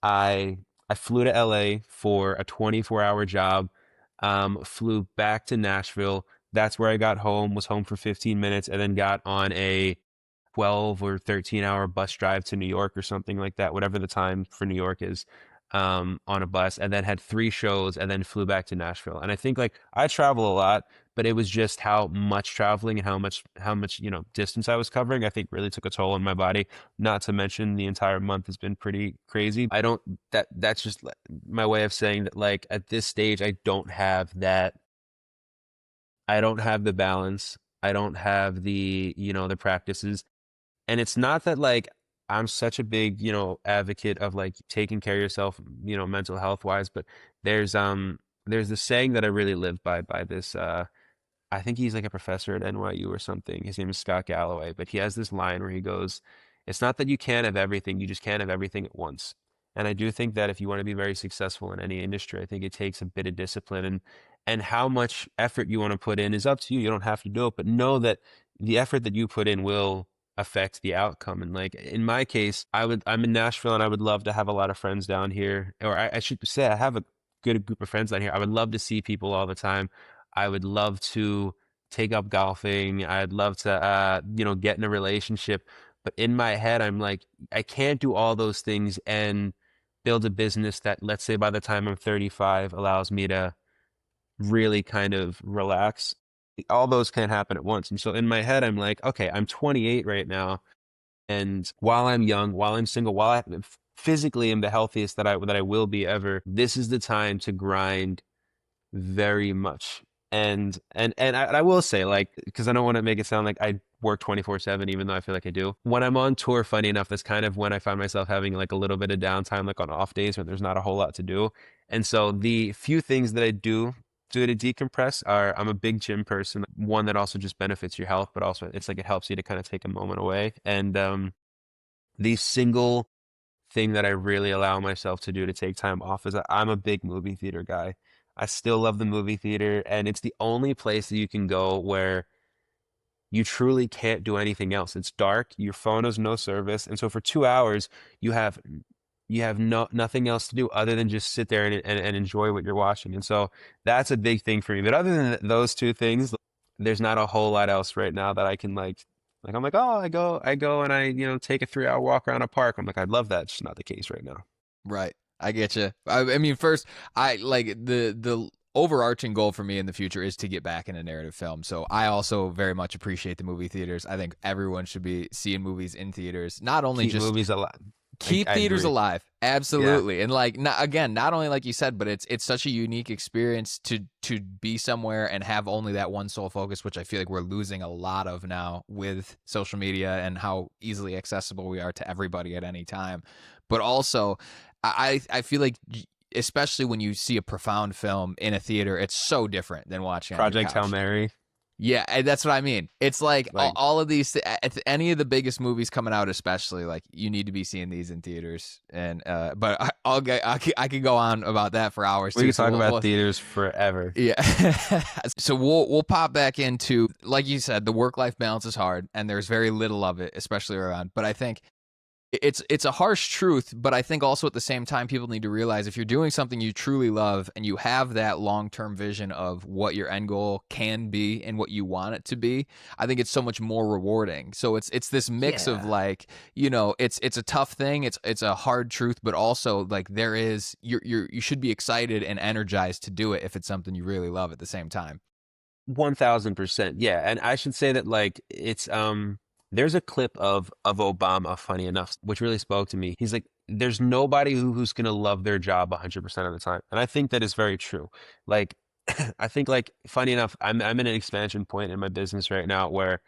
I I flew to LA for a 24-hour job, flew back to Nashville. That's where I got home, was home for 15 minutes, and then got on a 12 or 13-hour bus drive to New York or something like that, whatever the time for New York is, on a bus, and then had 3 shows and then flew back to Nashville. And I think like I travel a lot, but it was just how much traveling and how much, you know, distance I was covering, I think really took a toll on my body. Not to mention the entire month has been pretty crazy. I don't, that's just my way of saying that like at this stage I don't have that, I don't have the balance. I don't have the, you know, the practices. And it's not that like I'm such a big, you know, advocate of like taking care of yourself, you know, mental health wise, but there's this saying that I really live by this I think he's like a professor at NYU or something. His name is Scott Galloway, but he has this line where he goes, "It's not that you can't have everything, you just can't have everything at once." And I do think that if you want to be very successful in any industry, I think it takes a bit of discipline, and how much effort you want to put in is up to you. You don't have to do it, but know that the effort that you put in will affect the outcome. And like in my case, I'm in Nashville and I would love to have a lot of friends down here, or I should say I have a good group of friends down here. I would love to see people all the time. I would love to take up golfing. I'd love to, you know, get in a relationship. But in my head, I'm like, I can't do all those things and build a business that, let's say, by the time I'm 35, allows me to really kind of relax. All those can't happen at once. And so in my head, I'm like, okay, I'm 28 right now. And while I'm young, while I'm single, while I physically am the healthiest that I will be ever, this is the time to grind very much. And I will say, like, because I don't want to make it sound like I work 24/7, even though I feel like I do. When I'm on tour, funny enough, that's kind of when I find myself having like a little bit of downtime, like on off days when there's not a whole lot to do. And so the few things that I do to decompress are, I'm a big gym person. One that also just benefits your health, but also it's like it helps you to kind of take a moment away. And the single thing that I really allow myself to do to take time off is I'm a big movie theater guy. I still love the movie theater, and it's the only place that you can go where you truly can't do anything else. It's dark, your phone has no service, and so for 2 hours you have nothing else to do other than just sit there and enjoy what you're watching. And so that's a big thing for me. But other than those two things, there's not a whole lot else right now that I can like I'm like, oh, I go and I, you know, take a 3 hour walk around a park. I'm like, I'd love that. It's just not the case right now. Right. I get you. I mean, first, I like the overarching goal for me in the future is to get back into narrative film. So I also very much appreciate the movie theaters. I think everyone should be seeing movies in theaters, not only Keep just movies alive. keep I theaters agree. alive, Yeah. absolutely. And like, not, again, not only like you said, but it's such a unique experience to be somewhere and have only that one sole focus, which I feel like we're losing a lot of now with social media and how easily accessible we are to everybody at any time. But also, I feel like, especially when you see a profound film in a theater, it's so different than watching on your Project Hail couch. Mary. Yeah, and that's what I mean. It's like Like, all of these, any of the biggest movies coming out, especially like you need to be seeing these in theaters. And but I'll get, I could go on about that for hours we too. could So talk about we'll theaters forever. yeah. So we'll pop back into, like you said, the work life balance is hard, and there's very little of it, especially around. But I think it's a harsh truth, but I think also at the same time people need to realize if you're doing something you truly love and you have that long-term vision of what your end goal can be and what you want it to be, I think it's so much more rewarding. So it's this mix of Yeah. like, it's a tough thing, it's a hard truth, but also like there is you should be excited and energized to do it if it's something you really love at the same time. 1000%. Yeah. And I should say that like it's there's a clip of Obama, funny enough, which really spoke to me. He's like, there's nobody who's gonna love their job 100% of the time. And I think that is very true. Like I think like funny enough, I'm in an expansion point in my business right now where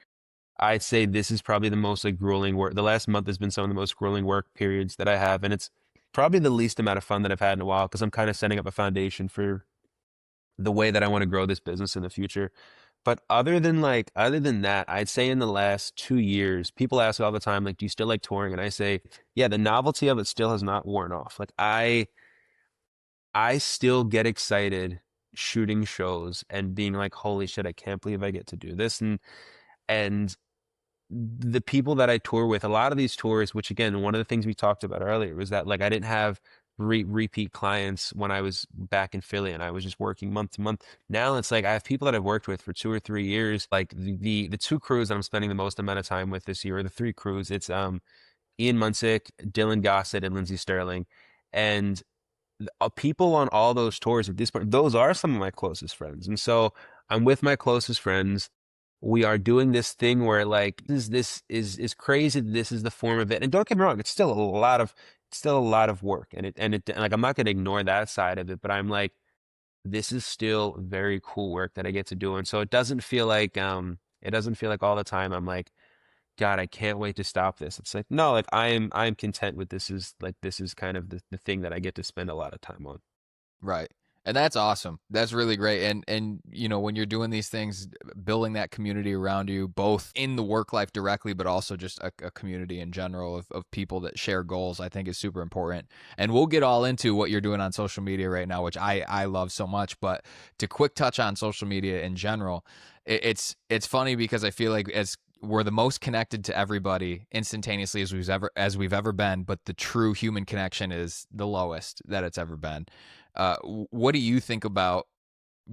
I'd say this is probably the most like grueling work. The last month has been some of the most grueling work periods that I have, and it's probably the least amount of fun that I've had in a while because I'm kind of setting up a foundation for the way that I want to grow this business in the future. But other than that, I'd say in the last 2 years, people ask all the time, like, do you still like touring? And I say, yeah, the novelty of it still has not worn off. Like I still get excited shooting shows and being like, holy shit, I can't believe I get to do this. And the people that I tour with, a lot of these tours, which again, one of the things we talked about earlier was that like I didn't have repeat clients when I was back in Philly and I was just working month to month. Now it's like I have people that I've worked with for 2 or 3 years. Like the two crews that I'm spending the most amount of time with this year, or the three crews, it's Ian Munsick, Dylan Gossett, and Lindsey Sterling. And people on all those tours at this point, those are some of my closest friends. And so I'm with my closest friends. We are doing this thing where like this is crazy. This is the form of it. And don't get me wrong, it's still a lot of work. And like I'm not gonna ignore that side of it, but I'm like, this is still very cool work that I get to do. And so it doesn't feel like all the time I'm like, God, I can't wait to stop this. It's like, no, like I'm content with this is kind of the thing that I get to spend a lot of time on. Right. And that's awesome. That's really great. And when you're doing these things, building that community around you, both in the work life directly, but also just a community in general of people that share goals, I think is super important. And we'll get all into what you're doing on social media right now, which I love so much. But to quick touch on social media in general, it's funny because I feel like as we're the most connected to everybody instantaneously as we've ever been, but the true human connection is the lowest that it's ever been. What do you think about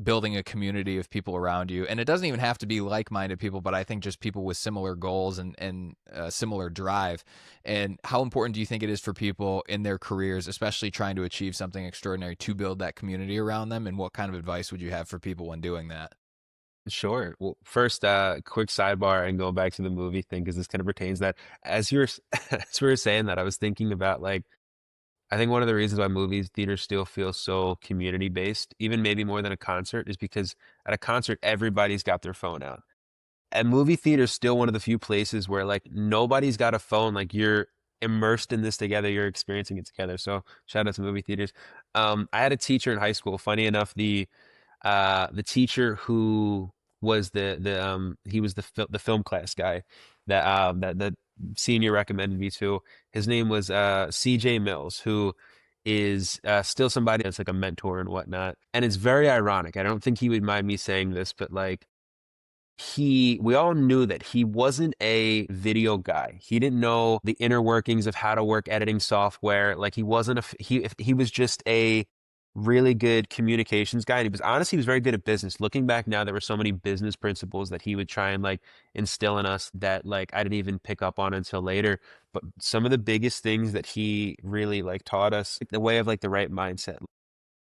building a community of people around you? And it doesn't even have to be like-minded people, but I think just people with similar goals and similar drive. And how important do you think it is for people in their careers, especially trying to achieve something extraordinary, to build that community around them? And what kind of advice would you have for people when doing that? Sure. Well, first, quick sidebar and going back to the movie thing because this kind of pertains that as you're as we were saying that, I was thinking about like I think one of the reasons why movies theaters still feel so community based, even maybe more than a concert, is because at a concert everybody's got their phone out. And movie theater is still one of the few places where like nobody's got a phone. Like you're immersed in this together. You're experiencing it together. So shout out to movie theaters. I had a teacher in high school. Funny enough, the teacher who was he was the film class guy that the senior recommended me to. His name was CJ Mills, who is still somebody that's like a mentor and whatnot. And it's very ironic. I don't think he would mind me saying this, but like we all knew that he wasn't a video guy. He didn't know the inner workings of how to work editing software. Like he wasn't he was just a really good communications guy. And he was honest, he was very good at business. Looking back now, there were so many business principles that he would try and like instill in us that like I didn't even pick up on until later. But some of the biggest things that he really like taught us, like, the way of like the right mindset,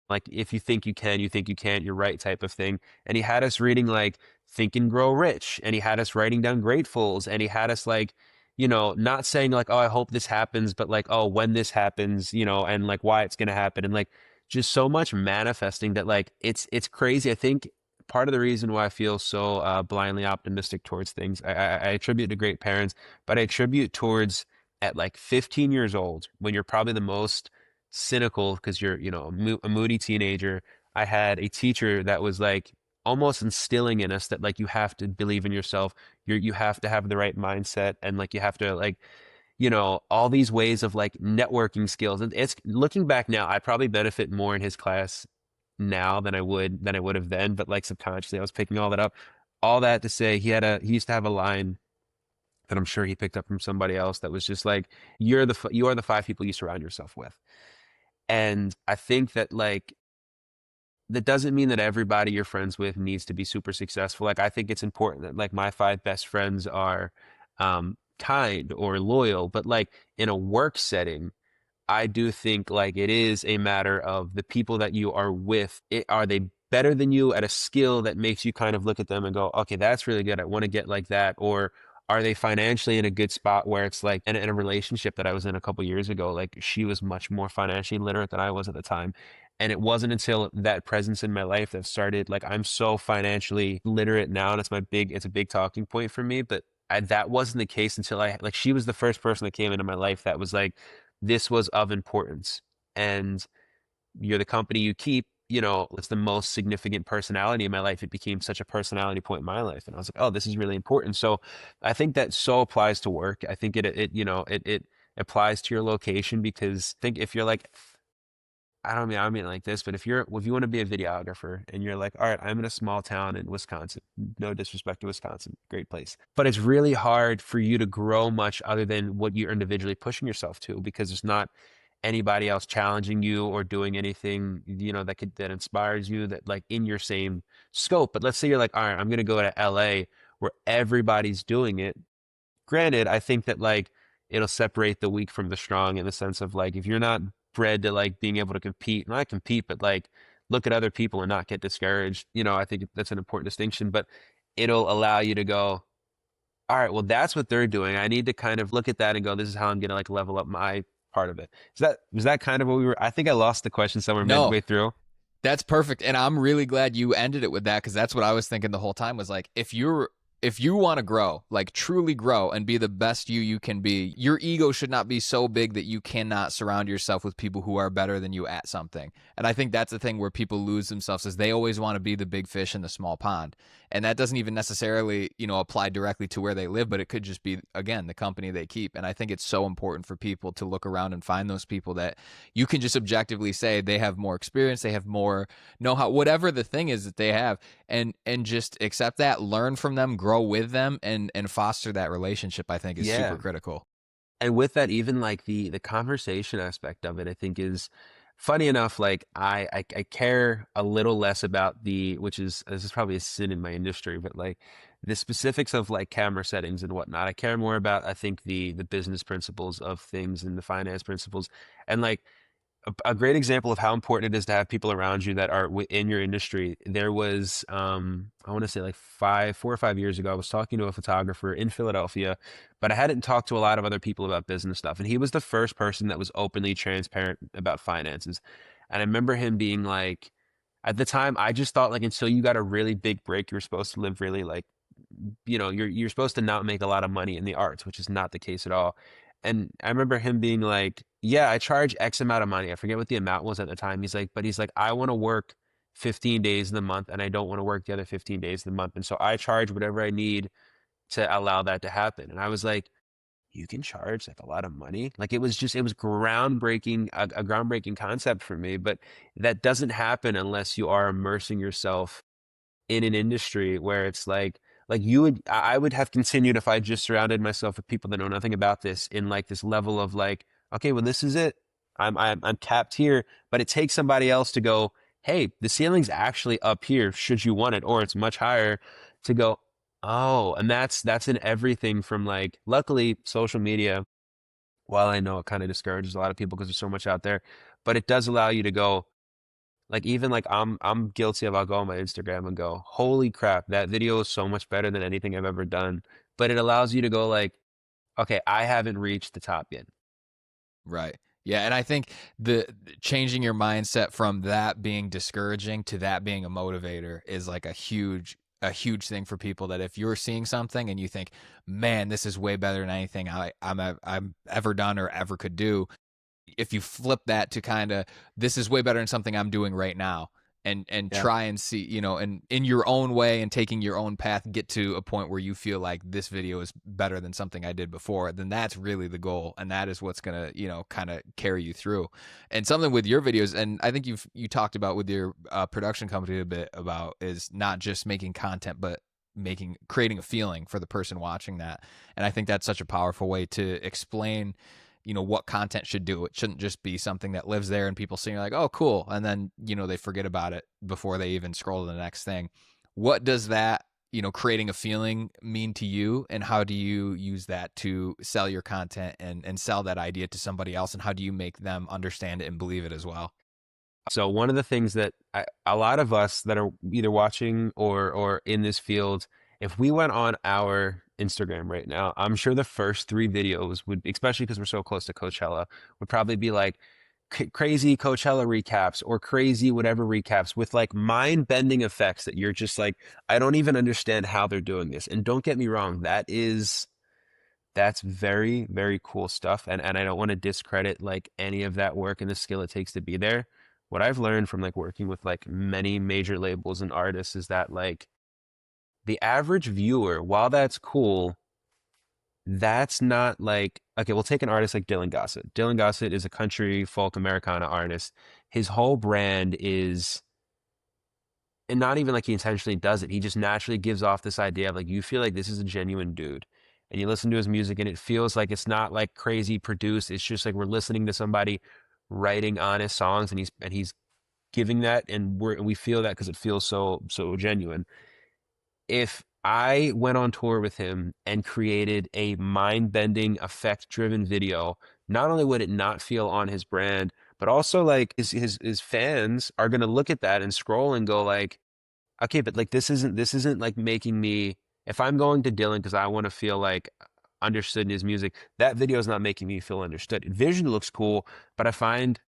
like if you think you can, you think you can't, you're right type of thing. And he had us reading like Think and Grow Rich, and he had us writing down gratefuls, and he had us like, not saying like, oh, I hope this happens, but like, oh, when this happens, and like why it's gonna happen, and like just so much manifesting that like it's crazy. I think part of the reason why I feel so blindly optimistic towards things, I attribute to great parents, but I attribute towards at like 15 years old when you're probably the most cynical because you're, a moody teenager. I had a teacher that was like, almost instilling in us that like you have to believe in yourself, you have to have the right mindset, and like you have to like, all these ways of like networking skills. And it's looking back now, I probably benefit more in his class now than I would have then. But like subconsciously, I was picking all that up. All that to say, he used to have a line that I'm sure he picked up from somebody else that was just like, you are the five people you surround yourself with. And I think that like that doesn't mean that everybody you're friends with needs to be super successful. Like I think it's important that like my five best friends are kind or loyal, but like in a work setting, I do think like it is a matter of the people that you are with. Are they better than you at a skill that makes you kind of look at them and go, okay, that's really good. I want to get like that. Or are they financially in a good spot where it's like in a relationship that I was in a couple years ago, like she was much more financially literate than I was at the time. And it wasn't until that presence in my life that started, like I'm so financially literate now, and it's a big talking point for me. But that wasn't the case until like she was the first person that came into my life that was like, this was of importance. And you're the company you keep, it's the most significant personality in my life. It became such a personality point in my life. And I was like, oh, this is really important. So I think that so applies to work. I think it applies to your location, because think if you're like, I don't mean it like this, but if you want to be a videographer and you're like, all right, I'm in a small town in Wisconsin, no disrespect to Wisconsin, great place, but it's really hard for you to grow much other than what you're individually pushing yourself to, because there's not anybody else challenging you or doing anything, that inspires you, that like in your same scope. But let's say you're like, all right, I'm going to go to LA where everybody's doing it. Granted, I think that like it'll separate the weak from the strong, in the sense of like if you're not bred to like being able to compete, not compete, but like look at other people and not get discouraged. I think that's an important distinction, but it'll allow you to go, all right, well, that's what they're doing. I need to kind of look at that and go, this is how I'm going to like level up my part of it. Was that kind of what we were? I think I lost the question somewhere No, midway through. that's perfect. And I'm really glad you ended it with that, because that's what I was thinking the whole time was like, if you want to grow, like truly grow and be the best you can be, your ego should not be so big that you cannot surround yourself with people who are better than you at something. And I think that's the thing where people lose themselves, is they always want to be the big fish in the small pond. And that doesn't even necessarily, apply directly to where they live, but it could just be, again, the company they keep. And I think it's so important for people to look around and find those people that you can just objectively say they have more experience, they have more know-how, whatever the thing is that they have, and just accept that, learn from them, grow with them, and foster that relationship. I think is super Yeah. critical. And with that, even like the conversation aspect of it, I think is funny enough. Like I care a little less about which is, this is probably a sin in my industry, but like the specifics of like camera settings and whatnot. I care more about, I think, the business principles of things and the finance principles. And like a great example of how important it is to have people around you that are within your industry. There was, I want to say like 4 or 5 years ago, I was talking to a photographer in Philadelphia, but I hadn't talked to a lot of other people about business stuff. And he was the first person that was openly transparent about finances. And I remember him being like, at the time, I just thought like until you got a really big break, you were supposed to live really like, you're supposed to not make a lot of money in the arts, which is not the case at all. And I remember him being like, yeah, I charge X amount of money. I forget what the amount was at the time. He's like, I want to work 15 days in the month and I don't want to work the other 15 days of the month. And so I charge whatever I need to allow that to happen. And I was like, you can charge like a lot of money. Like it was groundbreaking, a groundbreaking concept for me. But that doesn't happen unless you are immersing yourself in an industry where it's like I would have continued if I just surrounded myself with people that know nothing about this, in like this level of like, okay, well, this is it. I'm capped here, but it takes somebody else to go, hey, the ceiling's actually up here should you want it, or it's much higher, to go, oh. And that's in everything from like, luckily social media, while I know it kind of discourages a lot of people because there's so much out there, but it does allow you to go, like even like I'm guilty of, I'll go on my Instagram and go, holy crap, that video is so much better than anything I've ever done. But it allows you to go like, okay, I haven't reached the top yet. Right. Yeah, and I think the changing your mindset from that being discouraging to that being a motivator is like a huge thing for people. That if you're seeing something and you think, man, this is way better than anything I'm ever done or ever could do, if you flip that to kind of, this is way better than something I'm doing right now, and Yeah. try and see, and in your own way and taking your own path, get to a point where you feel like this video is better than something I did before, then that's really the goal. And that is what's going to, kind of carry you through. And something with your videos, and I think you talked about with your production company a bit about, is not just making content, but creating a feeling for the person watching that. And I think that's such a powerful way to explain what content should do. It shouldn't just be something that lives there and people see like, oh cool, and then they forget about it before they even scroll to the next thing. What does that, creating a feeling, mean to you, and how do you use that to sell your content and sell that idea to somebody else, and how do you make them understand it and believe it as well? So one of the things that a lot of us that are either watching or in this field, if we went on our Instagram right now, I'm sure the first three videos would, especially because we're so close to Coachella, would probably be like crazy Coachella recaps or crazy whatever recaps with like mind-bending effects that you're just like, I don't even understand how they're doing this. And don't get me wrong, that's very, very cool stuff. And I don't want to discredit like any of that work and the skill it takes to be there. What I've learned from like working with like many major labels and artists is that like the average viewer, while that's cool, that's not like, okay, we'll take an artist like Dylan Gossett. Dylan Gossett is a country folk Americana artist. His whole brand is, and not even like he intentionally does it. He just naturally gives off this idea of like, you feel like this is a genuine dude. And you listen to his music and it feels like it's not like crazy produced. It's just like we're listening to somebody writing honest songs, and he's giving that, and we feel that because it feels so genuine. If I went on tour with him and created a mind-bending, effect-driven video, not only would it not feel on his brand, but also like his fans are gonna look at that and scroll and go like, okay, but like this isn't like making me, if I'm going to Dylan because I want to feel like understood in his music, that video is not making me feel understood. It visually looks cool, but I find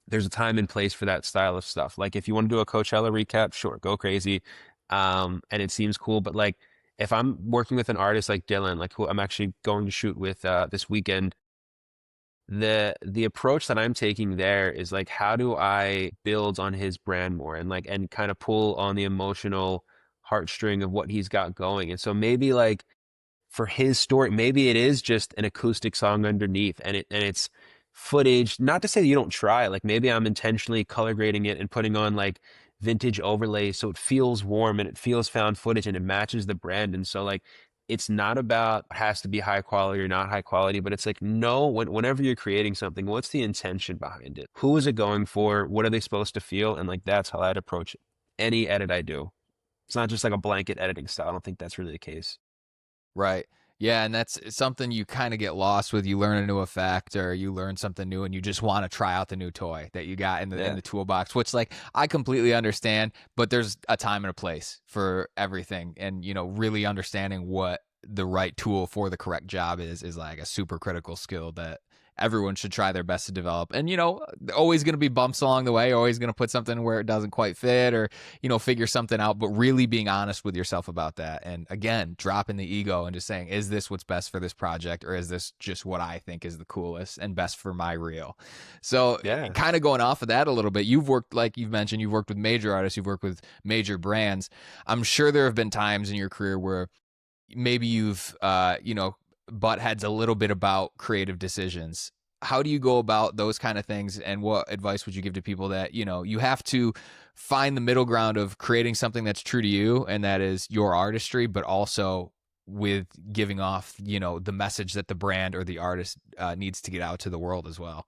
there's a time and place for that style of stuff. Like if you want to do a Coachella recap, sure, go crazy. And it seems cool, but like if I'm working with an artist like Dylan, like who I'm actually going to shoot with this weekend, the approach that I'm taking there is like how do I build on his brand more and like and kind of pull on the emotional heartstring of what he's got going. And so maybe like for his story, maybe it is just an acoustic song underneath and it's footage. Not to say that you don't try, like maybe I'm intentionally color grading it and putting on like vintage overlays so it feels warm and it feels found footage and it matches the brand. And so like it's not about it has to be high quality or not high quality, but it's like no, whenever you're creating something, what's the intention behind it? Who is it going for? What are they supposed to feel? And like that's how I'd approach it. Any edit I do. It's not just like a blanket editing style. I don't think that's really the case. Right. Yeah, and that's something you kind of get lost with. You learn a new effect or you learn something new and you just want to try out the new toy that you got in Yeah. the toolbox, which like I completely understand, but there's a time and a place for everything, and really understanding what the right tool for the correct job is like a super critical skill that everyone should try their best to develop. And always going to be bumps along the way, always going to put something where it doesn't quite fit, or figure something out, but really being honest with yourself about that. And again, dropping the ego and just saying, is this what's best for this project, or is this just what I think is the coolest and best for my reel? So Yeah. kind of going off of that a little bit, you've worked, like you've mentioned, you've worked with major artists, you've worked with major brands. I'm sure there have been times in your career where maybe you've butt heads a little bit about creative decisions. How do you go about those kind of things, and what advice would you give to people that you have to find the middle ground of creating something that's true to you and that is your artistry, but also with giving off the message that the brand or the artist needs to get out to the world as well?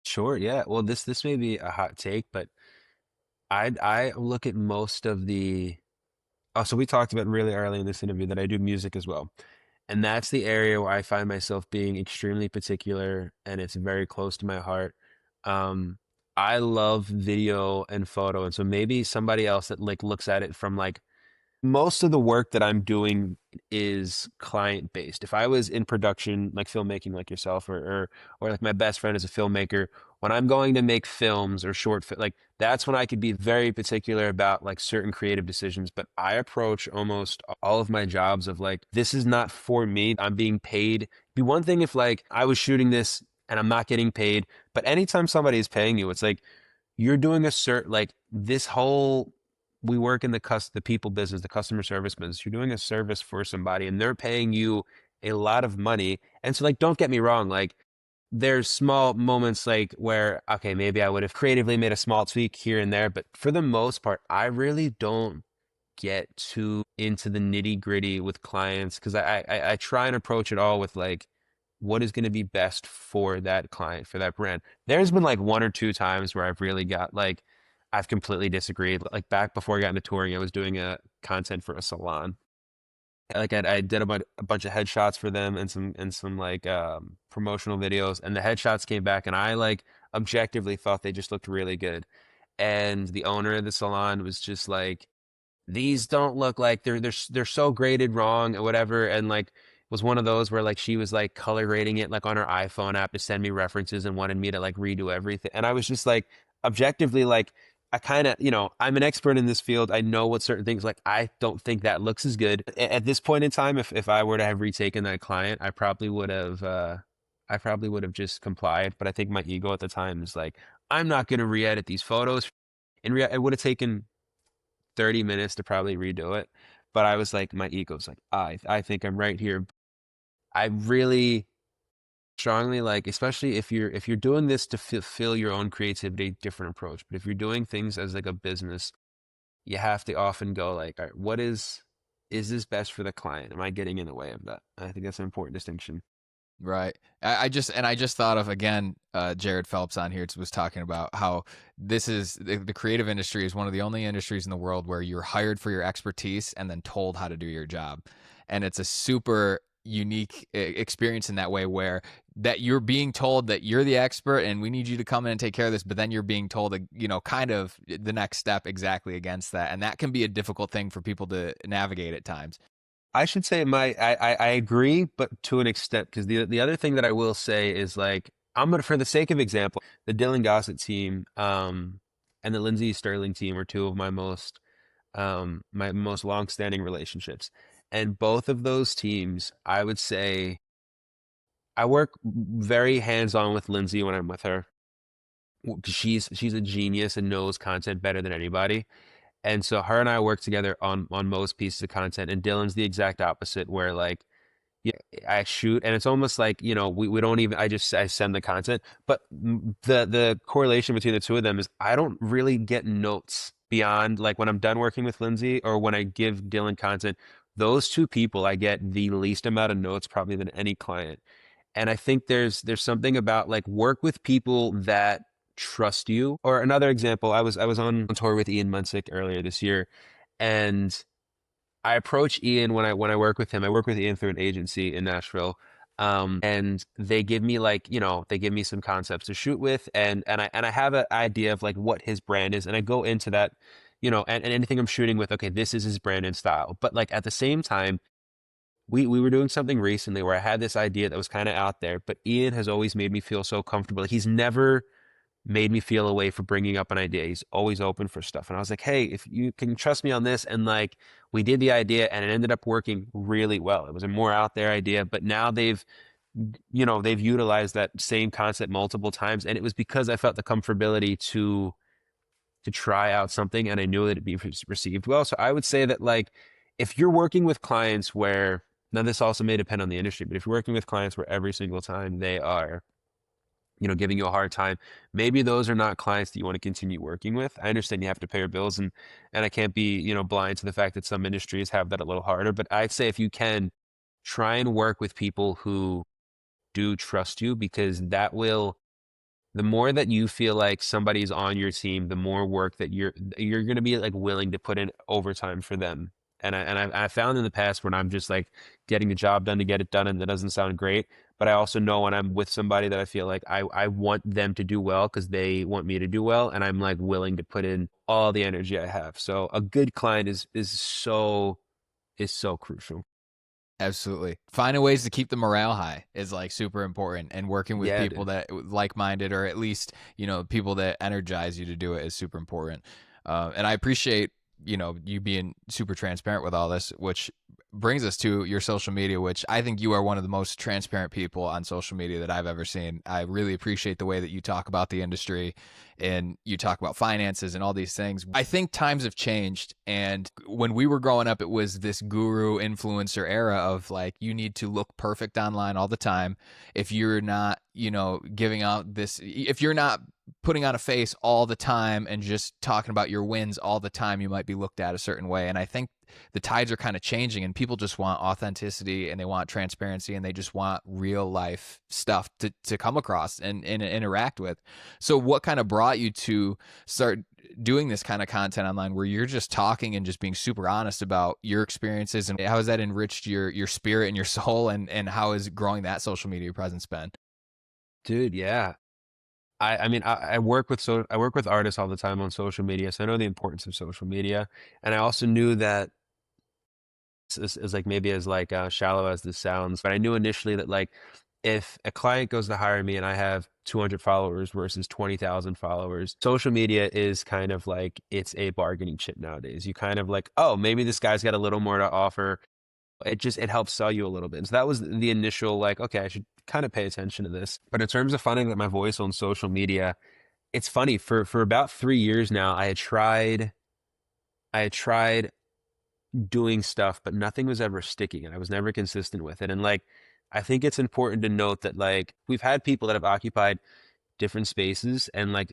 Sure. Yeah. Well, this may be a hot take, but I look at most of the. Oh, so we talked about really early in this interview that I do music as well, and that's the area where I find myself being extremely particular, and it's very close to my heart. Um, I love video and photo, and so maybe somebody else that like looks at it from like most of the work that I'm doing is client based. If I was in production, like filmmaking, like yourself, or like my best friend is a filmmaker, when I'm going to make films or like that's when I could be very particular about like certain creative decisions. But I approach almost all of my jobs of like, this is not for me. I'm being paid. It'd be one thing if like I was shooting this and I'm not getting paid, but anytime somebody is paying you, it's like you're doing a certain like this whole we work in the people business, the customer service business. You're doing a service for somebody and they're paying you a lot of money. And so like don't get me wrong, like there's small moments like where okay, maybe I would have creatively made a small tweak here and there, but for the most part, I really don't get too into the nitty gritty with clients because I try and approach it all with like what is going to be best for that client, for that brand. There's been like one or two times where I've really got like I've completely disagreed. Like back before I got into touring, I was doing a content for a salon. Like I did a bunch of headshots for them and some like promotional videos, and the headshots came back, and I like objectively thought they just looked really good. And the owner of the salon was just like, these don't look like they're so graded wrong or whatever, and like was one of those where like she was like color grading it like on her iPhone app to send me references and wanted me to like redo everything, and I was just like objectively like I kind of, I'm an expert in this field. I know what certain things like. I don't think that looks as good at this point in time. If I were to have retaken that client, I probably would have just complied. But I think my ego at the time is like, I'm not going to re-edit these photos. It would have taken 30 minutes to probably redo it. But I was like, my ego's like, I think I'm right here. I really strongly like, especially if you're doing this to fulfill your own creativity, different approach. But if you're doing things as like a business, you have to often go like, all right, is this best for the client? Am I getting in the way of that? I think that's an important distinction. Right. I just thought of again, Jared Phelps on here was talking about how this is the creative industry is one of the only industries in the world where you're hired for your expertise and then told how to do your job, and it's a super unique experience in that way where that you're being told that you're the expert and we need you to come in and take care of this, but then you're being told kind of the next step exactly against that, and that can be a difficult thing for people to navigate at times. I should say I agree, but to an extent, because the other thing that I will say is like I'm gonna for the sake of example, the Dylan Gossett team, and the Lindsey Sterling team are two of my most long-standing relationships. And both of those teams, I would say I work very hands-on with Lindsay when I'm with her. 'Cause she's a genius and knows content better than anybody. And so her and I work together on most pieces of content. And Dylan's the exact opposite, where like yeah, I shoot, and it's almost like, we don't even, I send the content. But the correlation between the two of them is I don't really get notes beyond like when I'm done working with Lindsay or when I give Dylan content. Those two people, I get the least amount of notes probably than any client. And I think there's something about like work with people that trust you. Or another example, I was on tour with Ian Munsick earlier this year, and I approach Ian when I work with him. I work with Ian through an agency in Nashville. And they give me like, they give me some concepts to shoot with, and I have an idea of like what his brand is, and I go into that, and anything I'm shooting with, okay, this is his brand and style. But like at the same time, we were doing something recently where I had this idea that was kind of out there, but Ian has always made me feel so comfortable. He's never made me feel a way for bringing up an idea. He's always open for stuff. And I was like, hey, if you can trust me on this. And like, we did the idea and it ended up working really well. It was a more out there idea, but now they've utilized that same concept multiple times. And it was because I felt the comfortability to try out something and I knew that it'd be received well. So I would say that like, if you're working with clients where, now this also may depend on the industry, but if you're working with clients where every single time they are giving you a hard time. Maybe those are not clients that you want to continue working with. I understand you have to pay your bills and I can't be, blind to the fact that some industries have that a little harder, but I'd say if you can try and work with people who do trust you because the more that you feel like somebody's on your team, the more work that you're going to be like willing to put in overtime for them. And I found in the past when I'm just like getting the job done to get it done, and that doesn't sound great. But I also know when I'm with somebody that I feel like I want them to do well because they want me to do well, and I'm like willing to put in all the energy I have. So a good client is so crucial. Absolutely. Finding ways to keep the morale high is like super important, and working with Yeah, people dude. that like-minded, or at least, people that energize you to do it is super important. And I appreciate you being super transparent with all this, which brings us to your social media, which I think you are one of the most transparent people on social media that I've ever seen. I really appreciate the way that you talk about the industry and you talk about finances and all these things. I think times have changed. And when we were growing up, it was this guru influencer era of like, you need to look perfect online all the time. If you're not, giving out this, if you're not putting on a face all the time and just talking about your wins all the time, you might be looked at a certain way. And I think the tides are kind of changing and people just want authenticity and they want transparency and they just want real life stuff to come across and interact with. So what kind of brought you to start doing this kind of content online where you're just talking and just being super honest about your experiences, and how has that enriched your spirit and your soul, and how has growing that social media presence been? Dude, yeah. I mean, I work with I work with artists all the time on social media, so I know the importance of social media, and I also knew that as like maybe as like shallow as this sounds, but I knew initially that like if a client goes to hire me and I have 200 followers versus 20,000 followers, social media is kind of like it's a bargaining chip nowadays. You kind of like, oh, maybe this guy's got a little more to offer. It helps sell you a little bit. And so that was the initial like, okay, I should kind of pay attention to this. But in terms of finding that my voice on social media, it's funny for about 3 years now, I had tried doing stuff, but nothing was ever sticking and I was never consistent with it. And like, I think it's important to note that like we've had people that have occupied different spaces and like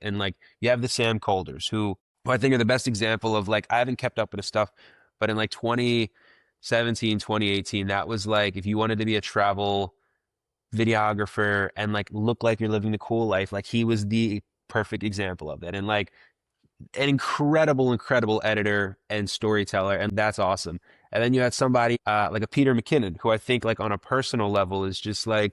you have the Sam Colders who I think are the best example of like, I haven't kept up with his stuff, but in like 2017, 2018, that was like, if you wanted to be a travel videographer and like look like you're living the cool life, like he was the perfect example of that. And like, an incredible editor and storyteller, and that's awesome. And then you had somebody like a Peter McKinnon, who I think like on a personal level is just like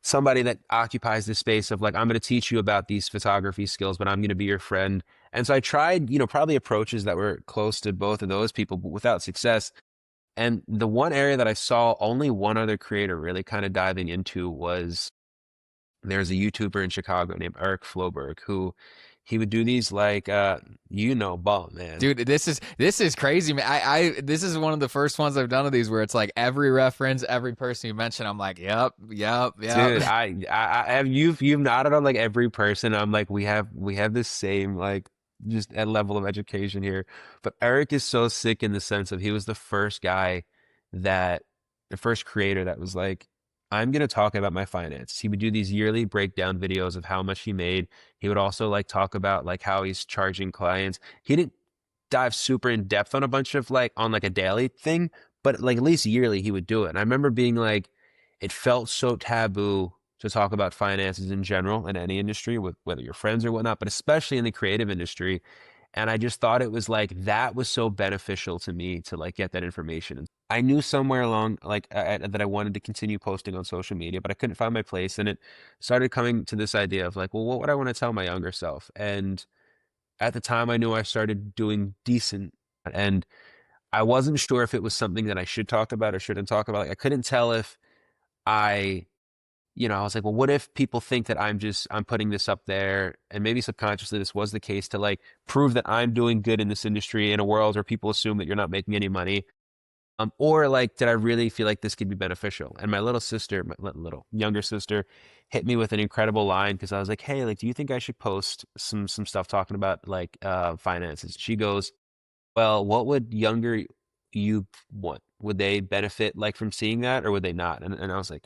somebody that occupies the space of like, I'm going to teach you about these photography skills, but I'm going to be your friend. And so I tried, probably approaches that were close to both of those people, but without success. And the one area that I saw only one other creator really kind of diving into was there's a YouTuber in Chicago named Eric Floberg who he would do these like But man. Dude, this is crazy, man. I this is one of the first ones I've done of these where it's like every reference, every person you mention, I'm like, yep, yep, yep. Dude, I have you've nodded on like every person. I'm like, we have this same like just at level of education here. But Eric is so sick in the sense of he was the first guy that the first creator that was like, I'm gonna talk about my finances. He would do these yearly breakdown videos of how much he made. He would also like talk about like how he's charging clients. He didn't dive super in depth on a bunch of like on like a daily thing, but like at least yearly he would do it. And I remember being like, it felt so taboo to talk about finances in general in any industry, with whether you're friends or whatnot, but especially in the creative industry. And I just thought it was like that was so beneficial to me to like get that information. I knew somewhere along like that I wanted to continue posting on social media, but I couldn't find my place. And it started coming to this idea of like, well, what would I want to tell my younger self? And at the time, I knew I started doing decent, and I wasn't sure if it was something that I should talk about or shouldn't talk about. Like, I couldn't tell if I, I was like, well, what if people think that I'm putting this up there, and maybe subconsciously this was the case to like prove that I'm doing good in this industry in a world where people assume that you're not making any money. Or like, did I really feel like this could be beneficial? And my little sister, my little younger sister, hit me with an incredible line because I was like, "Hey, like, do you think I should post some stuff talking about like finances?" She goes, "Well, what would younger you want? Would they benefit like from seeing that, or would they not?" And I was like,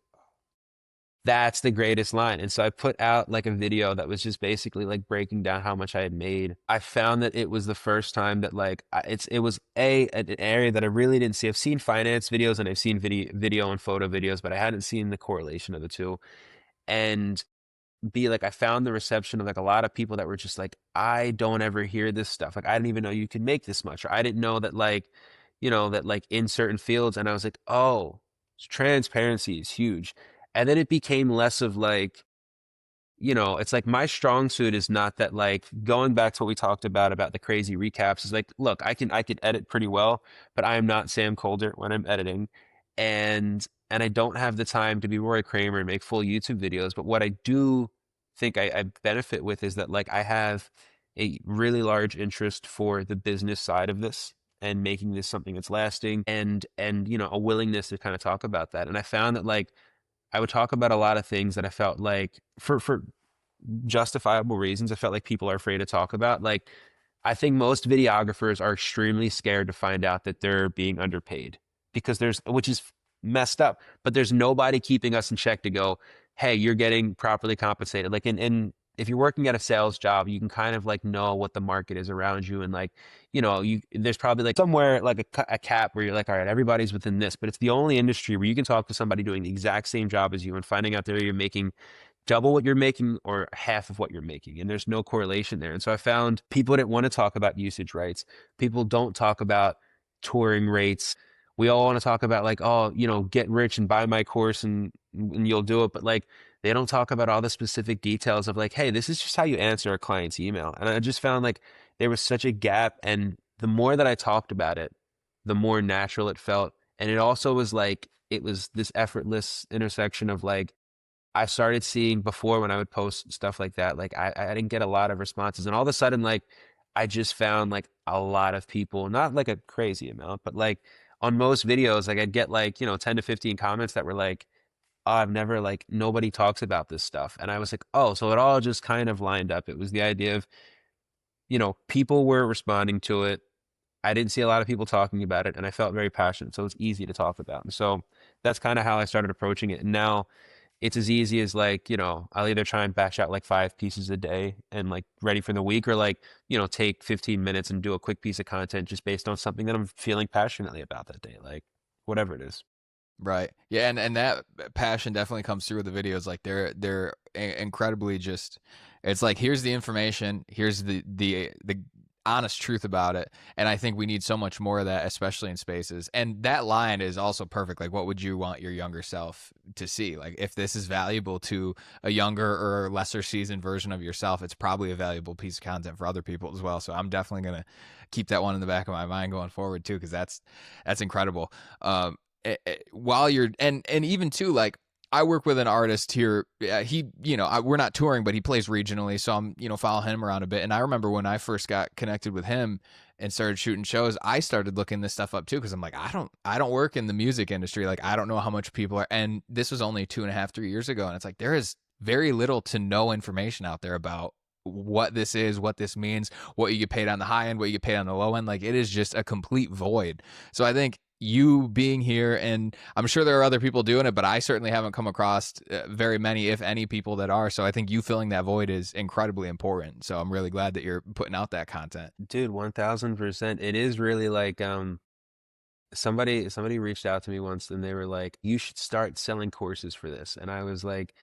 that's the greatest line. And so I put out like a video that was just basically like breaking down how much I had made. I found that it was the first time that like it was an area that I really didn't see. I've seen finance videos and I've seen video and photo videos, but I hadn't seen the correlation of the two. And B, like I found the reception of like a lot of people that were just like, I don't ever hear this stuff. Like I didn't even know you could make this much, or I didn't know that like, that like in certain fields. And I was like, oh, transparency is huge. And then it became less of like, it's like my strong suit is not that, like going back to what we talked about the crazy recaps is like, look, I can edit pretty well, but I am not Sam Colder when I'm editing. And I don't have the time to be Roy Kramer and make full YouTube videos. But what I do think I benefit with is that like I have a really large interest for the business side of this. and making this something that's lasting, and you know, a willingness to kind of talk about that. And I found that like I would talk about a lot of things that I felt like for justifiable reasons I felt like people are afraid to talk about. Like I think most videographers are extremely scared to find out that they're being underpaid because which is messed up, but there's nobody keeping us in check to go, hey, you're getting properly compensated. Like, and if you're working at a sales job, you can kind of like know what the market is around you. And like, you know, there's probably like somewhere like a cap where you're like, all right, everybody's within this, but it's the only industry where you can talk to somebody doing the exact same job as you and finding out that you're making double what you're making or half of what you're making. And there's no correlation there. And so I found people didn't want to talk about usage rights. People don't talk about touring rates. We all want to talk about like, oh, you know, get rich and buy my course and you'll do it. But like, they don't talk about all the specific details of like, hey, this is just how you answer a client's email. And I just found like there was such a gap. And the more that I talked about it, the more natural it felt. And it also was like, it was this effortless intersection of like, I started seeing before when I would post stuff like that, like I didn't get a lot of responses. And all of a sudden, like I just found like a lot of people, not like a crazy amount, but like on most videos, like I'd get like, you know, 10 to 15 comments that were like, oh, I've never like nobody talks about this stuff. And I was like, oh, so it all just kind of lined up. It was the idea of, you know, people were responding to it. I didn't see a lot of people talking about it and I felt very passionate. So it's easy to talk about. And so that's kind of how I started approaching it. And now it's as easy as like, you know, I'll either try and batch out like 5 pieces a day and like ready for the week or like, you know, take 15 minutes and do a quick piece of content just based on something that I'm feeling passionately about that day, like whatever it is. Right. Yeah, and that passion definitely comes through with the videos. Like they're incredibly just. It's like here's the information, here's the honest truth about it, and I think we need so much more of that, especially in spaces. And that line is also perfect. Like, what would you want your younger self to see? Like, if this is valuable to a younger or lesser seasoned version of yourself, it's probably a valuable piece of content for other people as well. So I'm definitely gonna keep that one in the back of my mind going forward too, because that's incredible. While you're and even too like I work with an artist here. He, you know, we're not touring, but he plays regionally, so I'm, you know, following him around a bit. And I remember when I first got connected with him and started shooting shows, I started looking this stuff up too because I'm like, I don't work in the music industry. Like, I don't know how much people are. And this was only 2.5, 3 years ago, and it's like there is very little to no information out there about what this is, what this means, what you get paid on the high end, what you get paid on the low end. Like, it is just a complete void. So I think you being here, and I'm sure there are other people doing it, but I certainly haven't come across very many, if any, people that are. So I think you filling that void is incredibly important. So I'm really glad that you're putting out that content. Dude, 1000%. It is really like, somebody reached out to me once and they were like, you should start selling courses for this. And I was like,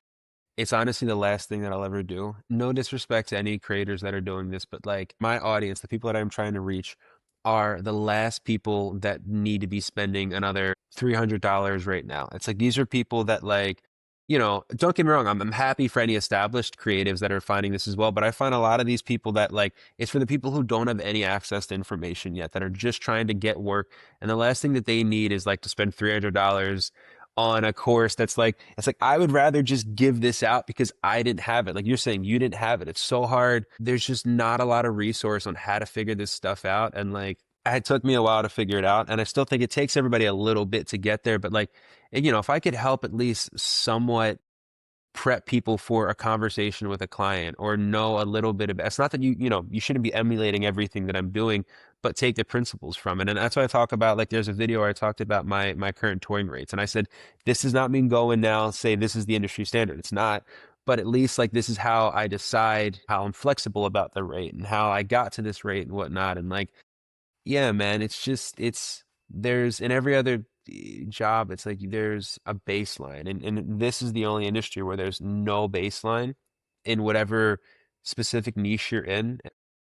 it's honestly the last thing that I'll ever do. No disrespect to any creators that are doing this, but like my audience, the people that I'm trying to reach are the last people that need to be spending another $300 right now. It's like these are people that like, you know, don't get me wrong, I'm happy for any established creatives that are finding this as well, but I find a lot of these people that like it's for the people who don't have any access to information yet, that are just trying to get work. And the last thing that they need is like to spend $300 on a course that's like, it's like I would rather just give this out because I didn't have it. Like you're saying, you didn't have it. It's so hard. There's just not a lot of resource on how to figure this stuff out. And like it took me a while to figure it out. And I still think it takes everybody a little bit to get there. But like, you know, if I could help at least somewhat prep people for a conversation with a client or know a little bit about, it's not that you know, you shouldn't be emulating everything that I'm doing, but take the principles from it. And that's why I talk about, like, there's a video where I talked about my current touring rates. And I said, this does not mean go in now and say this is the industry standard. It's not, but at least like, this is how I decide how I'm flexible about the rate and how I got to this rate and whatnot. And like, yeah, man, it's just, there's in every other job, it's like there's a baseline. And this is the only industry where there's no baseline in whatever specific niche you're in.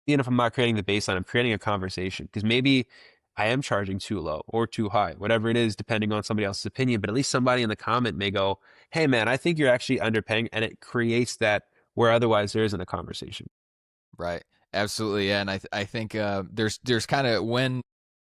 Even if I'm not creating the baseline, I'm creating a conversation because maybe I am charging too low or too high, whatever it is, depending on somebody else's opinion. But at least somebody in the comment may go, hey, man, I think you're actually underpaying. And it creates that where otherwise there isn't a conversation. Right. Absolutely. Yeah. And I think there's kind of when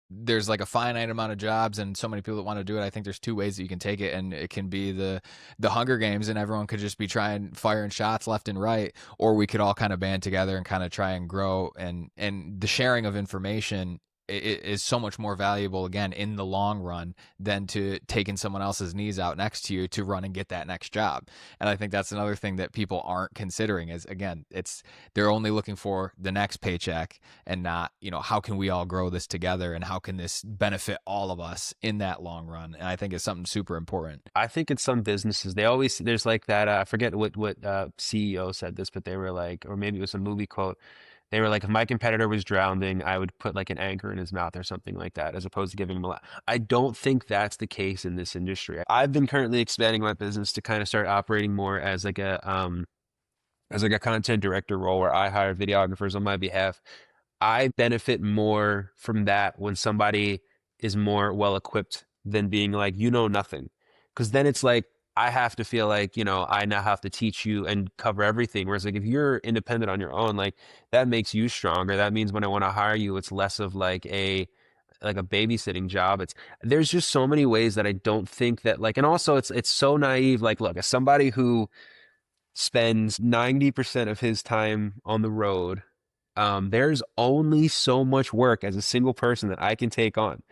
there's like a finite amount of jobs and so many people that want to do it, I think there's two ways that you can take it, and it can be the Hunger Games and everyone could just be trying firing shots left and right, or we could all kind of band together and kind of try and grow, and the sharing of information is so much more valuable again in the long run than to taking someone else's knees out next to you to run and get that next job. And I think that's another thing that people aren't considering is, again, it's they're only looking for the next paycheck and not, how can we all grow this together and how can this benefit all of us in that long run. And I think it's something super important. I think in some businesses, there's like that, I forget what CEO said this, but they were like, or maybe it was a movie quote. They were like, if my competitor was drowning, I would put like an anchor in his mouth or something like that, as opposed to giving him a lot. I don't think that's the case in this industry. I've been currently expanding my business to kind of start operating more as like a content director role where I hire videographers on my behalf. I benefit more from that when somebody is more well equipped than being like, you know, nothing. Because then it's like, I have to feel like, I now have to teach you and cover everything. Whereas like if you're independent on your own, like that makes you stronger. That means when I want to hire you, it's less of like a babysitting job. There's just so many ways that I don't think that like, and also it's so naive. Like, look, as somebody who spends 90% of his time on the road, there's only so much work as a single person that I can take on.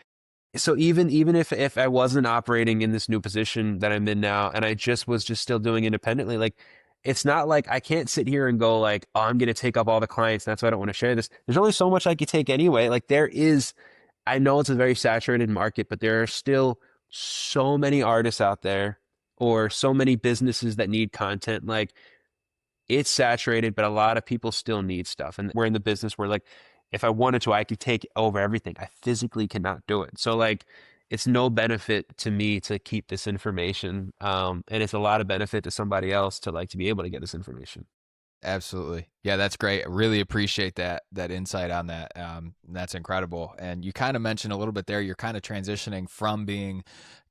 So even if I wasn't operating in this new position that I'm in now and I just still doing independently, like it's not like I can't sit here and go like, oh, I'm going to take up all the clients. That's why I don't want to share this. There's only so much I could take anyway. Like I know it's a very saturated market, but there are still so many artists out there or so many businesses that need content. Like it's saturated, but a lot of people still need stuff. And we're in the business where like, if I wanted to, I could take over everything. I physically cannot do it. So like, it's no benefit to me to keep this information. And it's a lot of benefit to somebody else to like, to be able to get this information. Absolutely. Yeah, that's great. I really appreciate that insight on that. That's incredible. And you kind of mentioned a little bit there, you're kind of transitioning from being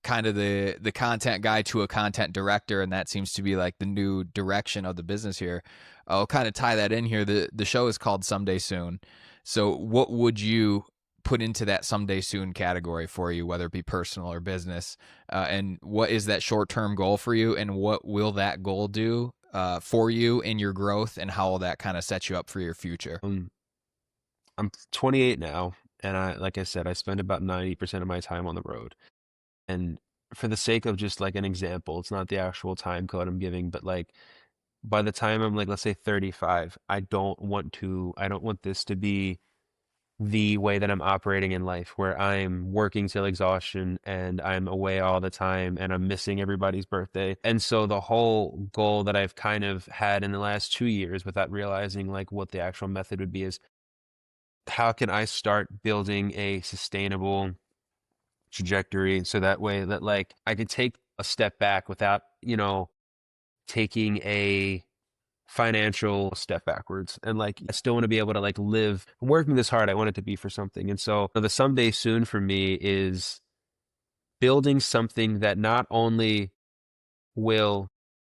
kind of the content guy to a content director, and that seems to be like the new direction of the business here. I'll kind of tie that in here. The show is called Someday Soon. So what would you put into that someday soon category for you, whether it be personal or business? And what is that short term goal for you? And what will that goal do for you in your growth? And how will that kind of set you up for your future? I'm 28 now. And like I said, I spend about 90% of my time on the road. And for the sake of just like an example, it's not the actual time code I'm giving, but like by the time I'm like, let's say 35, I don't want this to be the way that I'm operating in life, where I'm working till exhaustion and I'm away all the time and I'm missing everybody's birthday. And so the whole goal that I've kind of had in the last 2 years without realizing like what the actual method would be is how can I start building a sustainable trajectory so that way that like I could take a step back without, taking a financial step backwards. And like I still want to be able to like live working this hard. I want it to be for something. And so the someday soon for me is building something that not only will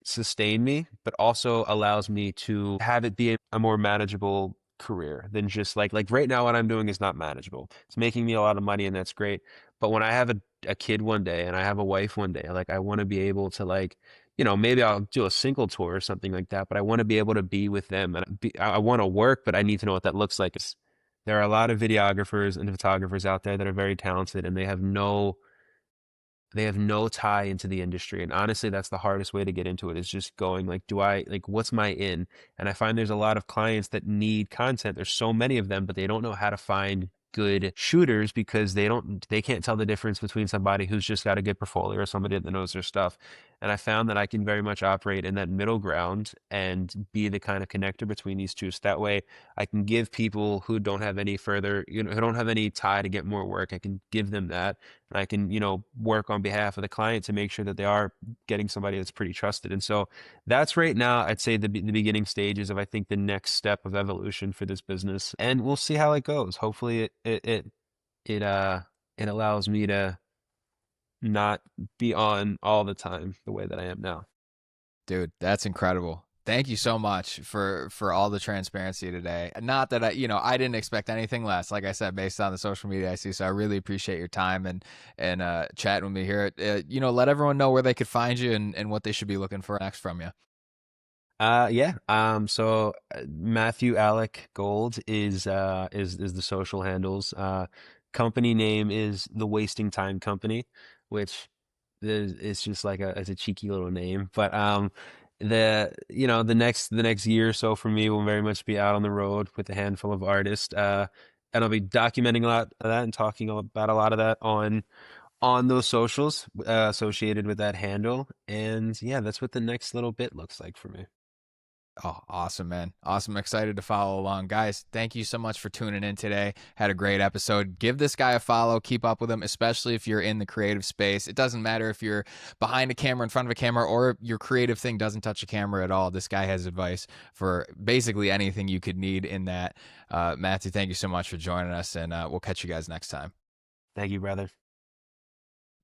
sustain me, but also allows me to have it be a more manageable career than just like right now what I'm doing is not manageable. It's making me a lot of money and that's great. But when I have a kid one day and I have a wife one day, like I want to be able to like, maybe I'll do a single tour or something like that, but I want to be able to be with them and I want to work, but I need to know what that looks like. There are a lot of videographers and photographers out there that are very talented and they have no tie into the industry. And honestly, that's the hardest way to get into it is just going like, what's my in? And I find there's a lot of clients that need content. There's so many of them, but they don't know how to find good shooters because they can't tell the difference between somebody who's just got a good portfolio or somebody that knows their stuff. And I found that I can very much operate in that middle ground and be the kind of connector between these two. So that way I can give people who don't have any further, who don't have any tie to get more work, I can give them that. And I can, work on behalf of the client to make sure that they are getting somebody that's pretty trusted. And so that's right now, I'd say the beginning stages of, I think, the next step of evolution for this business. And we'll see how it goes. Hopefully it allows me to not be on all the time the way that I am now. Dude, that's incredible. Thank you so much for all the transparency today. Not that I didn't expect anything less. Like I said, based on the social media I see, so I really appreciate your time and chatting with me here. Let everyone know where they could find you and what they should be looking for next from you. Yeah. So Matthew Alec Gold is the social handles. company name is the Wasting Time Company, which it's just like it's a cheeky little name. But the next year or so for me will very much be out on the road with a handful of artists. And I'll be documenting a lot of that and talking about a lot of that on those socials associated with that handle. And yeah, that's what the next little bit looks like for me. Oh, awesome, man. Awesome. Excited to follow along. Guys, thank you so much for tuning in today. Had a great episode. Give this guy a follow. Keep up with him, especially if you're in the creative space. It doesn't matter if you're behind a camera, in front of a camera, or your creative thing doesn't touch a camera at all. This guy has advice for basically anything you could need in that. Matthew, thank you so much for joining us, and we'll catch you guys next time. Thank you, brother.